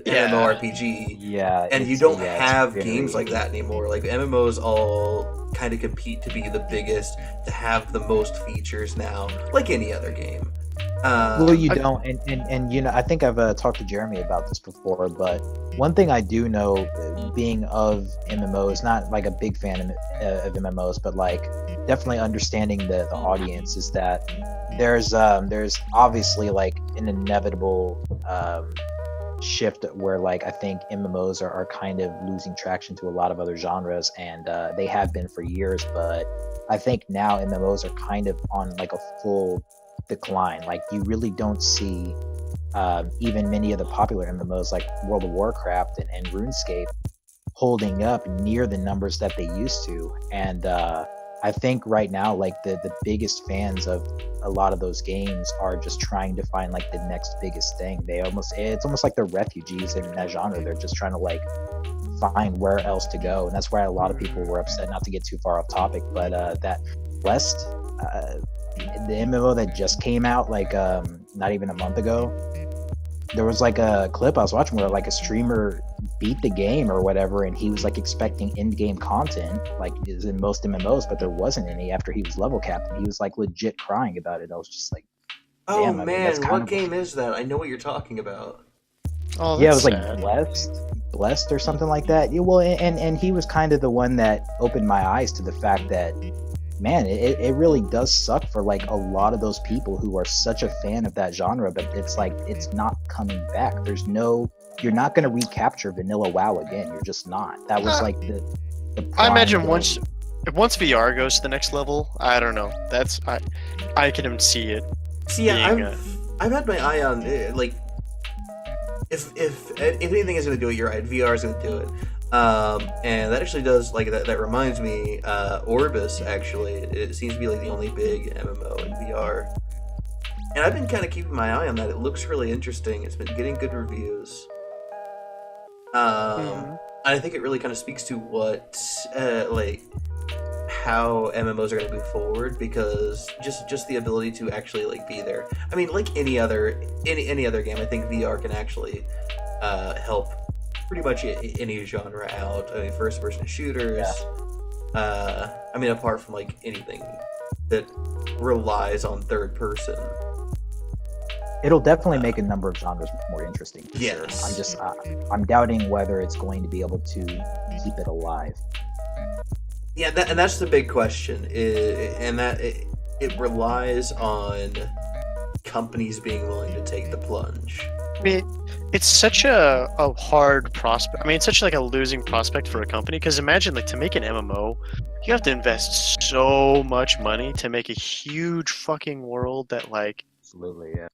MMORPG. Yeah, and you don't have games like that anymore. Like MMOs all kind of compete to be the biggest, to have the most features now, like any other game. Well, you don't, and I think I've talked to Jeremy about this before, but one thing I do know, being of MMOs, not like a big fan of MMOs, but like definitely understanding the audience, is that there's obviously like an inevitable shift where like I think MMOs are kind of losing traction to a lot of other genres, and they have been for years, but I think now MMOs are kind of on like a full decline. Like you really don't see even many of the popular MMOs like World of Warcraft and RuneScape holding up near the numbers that they used to, and I think right now like the biggest fans of a lot of those games are just trying to find like the next biggest thing. It's almost like they're refugees in that genre. They're just trying to like find where else to go, and that's why a lot of people were upset, not to get too far off topic, but that West, the MMO that just came out like not even a month ago, there was like a clip I was watching where like a streamer beat the game or whatever, and he was like expecting in-game content like is in most MMOs, but there wasn't any after he was level capped, and he was like legit crying about it. I was just like, oh damn, man, what game is that? I know what you're talking about. Oh, yeah, it was sad. like blessed or something like that. Yeah, well, and he was kind of the one that opened my eyes to the fact that, man, it really does suck for like a lot of those people who are such a fan of that genre, but it's like it's not coming back. You're not going to recapture vanilla WoW again. You're just not. That was like the I imagine once VR goes to the next level, I don't know. I can see it. See, yeah, I've had my eye on like if anything is going to do it, you're right. VR is going to do it. And that actually does, like, that reminds me, Orbis, actually, it seems to be, like, the only big MMO in VR. And I've been kind of keeping my eye on that. It looks really interesting. It's been getting good reviews. And I think it really kind of speaks to what, like, how MMOs are going to move forward, because just the ability to actually, like, be there. I mean, like any other game, I think VR can actually help pretty much any genre out. I mean, first-person shooters. Yeah. I mean, apart from like anything that relies on third person. It'll definitely make a number of genres more interesting. Yes. Sure. I'm doubting whether it's going to be able to keep it alive. Yeah, and that's the big question. It relies on companies being willing to take the plunge. I mean, it's such a hard prospect. I mean, it's such like a losing prospect for a company, because imagine like to make an MMO, you have to invest so much money to make a huge fucking world that like. Absolutely, yeah.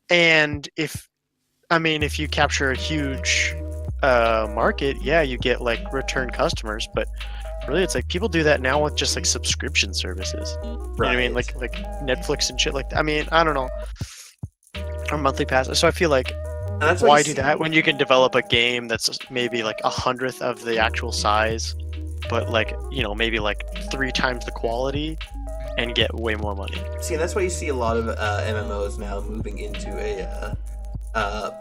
And if you capture a huge market, yeah, you get like return customers, but really it's like people do that now with just like subscription services. Right. You know what I mean? Like Netflix and shit like that. I mean, I don't know. Or monthly passes. So I feel like, why do that when you can develop a game that's maybe like 1/100th of the actual size but like, you know, maybe like 3 times the quality and get way more money. See, and that's why you see a lot of MMOs now moving into a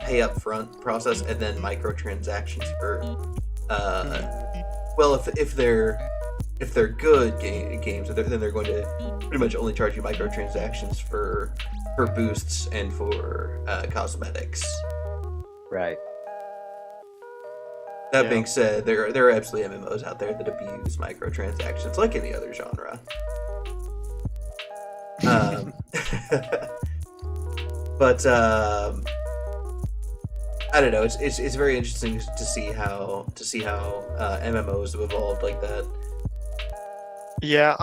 pay up front process and then microtransactions for well, if they're good games, then they're going to pretty much only charge you microtransactions for boosts and for cosmetics. Right. That being said, there are absolutely MMOs out there that abuse microtransactions like any other genre. But I don't know. It's very interesting to see how MMOs have evolved like that. Yeah.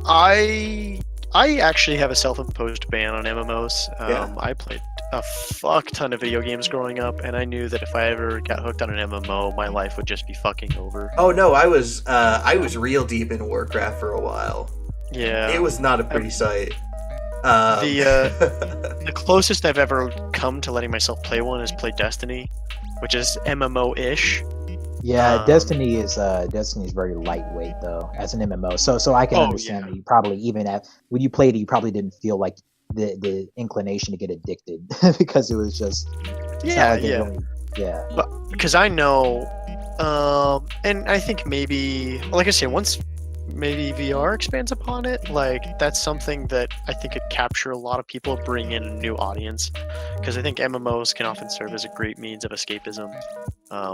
I actually have a self-imposed ban on MMOs. I played a fuck ton of video games growing up, and I knew that if I ever got hooked on an MMO, my life would just be fucking over. Oh no, I was real deep in Warcraft for a while. Yeah. It was not a pretty sight. The closest I've ever come to letting myself play one is play Destiny, which is MMO-ish. Yeah, Destiny's very lightweight though as an MMO. So I can understand that you probably even when you played it, you probably didn't feel like the inclination to get addicted because it was just But because I know, and I think maybe, like I say, once maybe VR expands upon it, like that's something that I think could capture a lot of people, bring in a new audience, because I think MMOs can often serve as a great means of escapism,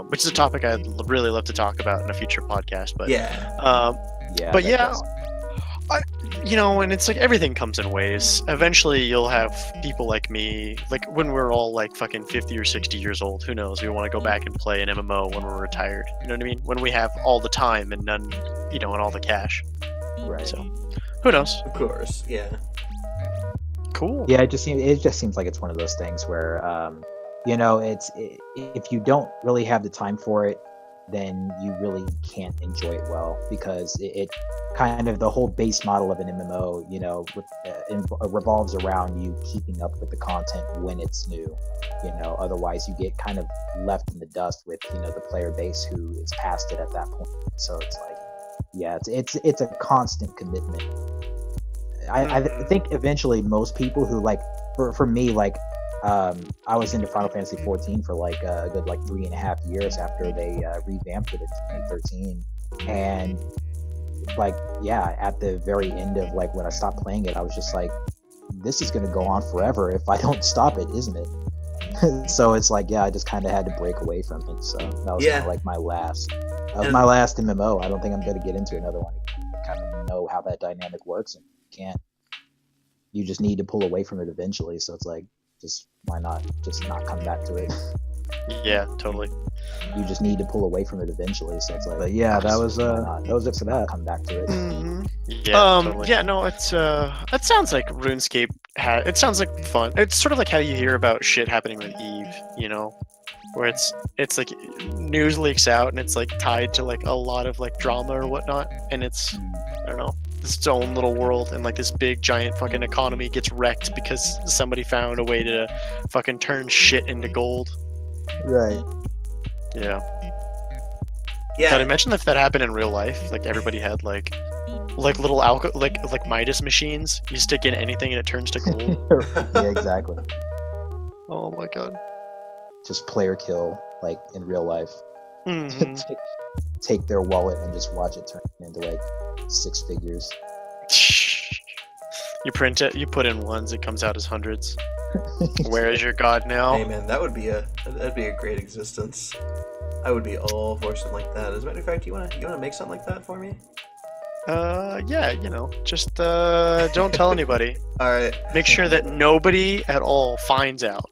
which is a topic I'd really love to talk about in a future podcast. But and it's like everything comes in waves. Eventually you'll have people like me, like when we're all like fucking 50 or 60 years old, who knows, we want to go back and play an MMO when we're retired, you know what I mean, when we have all the time and none, you know, and all the cash, right? So who knows? Of course. Cool. Yeah, it just seems like it's one of those things where if you don't really have the time for it, then you really can't enjoy it well, because it kind of, the whole base model of an MMO, revolves around you keeping up with the content when it's new. Otherwise you get kind of left in the dust with, the player base who is past it at that point. So it's like, it's a constant commitment. I think eventually most people who like, for me, like, I was into Final Fantasy 14 for like a good 3.5 years after they revamped it in 2013, and at the very end of when I stopped playing it, I was just like, this is going to go on forever if I don't stop it, isn't it? So it's like, I just kind of had to break away from it. So that was kind of like my last MMO. I don't think I'm going to get into another one. I kind of know how that dynamic works, and you just need to pull away from it eventually. So it's like, just why not just not come back to it? Yeah, totally. You just need to pull away from it eventually. So it's like, that was it for that. Come back to it. Mm-hmm. Yeah, totally. Yeah, no, it's that sounds like RuneScape. It sounds like fun. It's sort of like how you hear about shit happening with Eve, where it's like news leaks out and it's like tied to like a lot of like drama or whatnot, and it's I don't know, its own little world, and like this big giant fucking economy gets wrecked because somebody found a way to fucking turn shit into gold. Right. Yeah. But imagine if that happened in real life. Like everybody had like little like Midas machines. You stick in anything and it turns to gold. Yeah, exactly. Oh my god. Just player kill, like in real life. Mm-hmm. Take their wallet and just watch it turn into like 6 figures. You print it, you put in ones, it comes out as hundreds. Where is your god now? Hey man, that'd be a great existence. I would be all for something like that. As a matter of fact, you wanna make something like that for me? Yeah, just don't tell anybody. All right. Make sure that nobody at all finds out.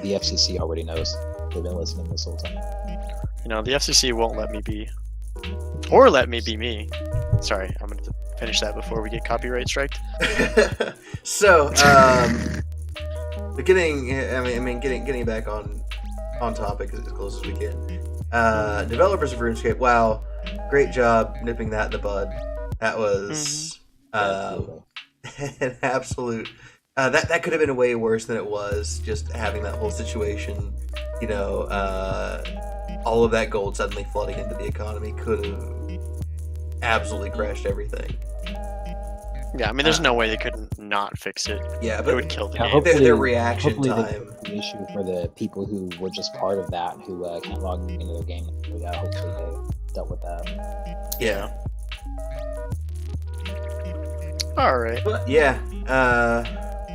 The FCC already knows. They've been listening this whole time. The FCC won't let me be, or let me be me. Sorry, I'm gonna finish that before we get copyright striked. So, getting back on topic as close as we can. Developers of RuneScape, wow, great job nipping that in the bud. That was an absolute. That could have been way worse than it was. Just having that whole situation, all of that gold suddenly flooding into the economy could have absolutely crashed everything. Yeah, I mean, there's no way they couldn't not fix it. Yeah, It but would kill the Yeah, game. their reaction hopefully time. the issue for the people who were just part of that, who can't log into their game. Yeah, hopefully they dealt with that. Yeah. All right. But yeah,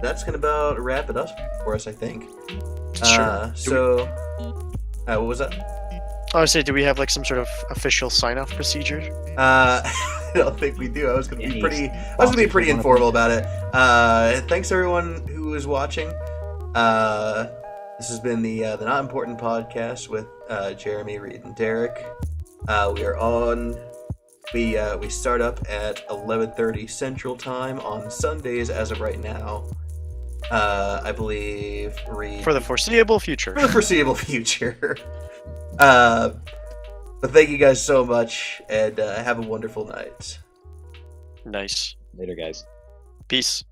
that's gonna about wrap it up for us, I think. Sure. What was that? I would say, do we have like some sort of official sign-off procedure? I don't think we do. I was gonna be pretty informal about it. Thanks everyone who is watching. This has been the Not Important podcast with Jeremy, Reid, and Derrick. We are on. We start up at 11:30 Central Time on Sundays as of right now. I believe Reid For the foreseeable future. For the foreseeable future. But thank you guys so much, and have a wonderful night. Nice. Later, guys. Peace.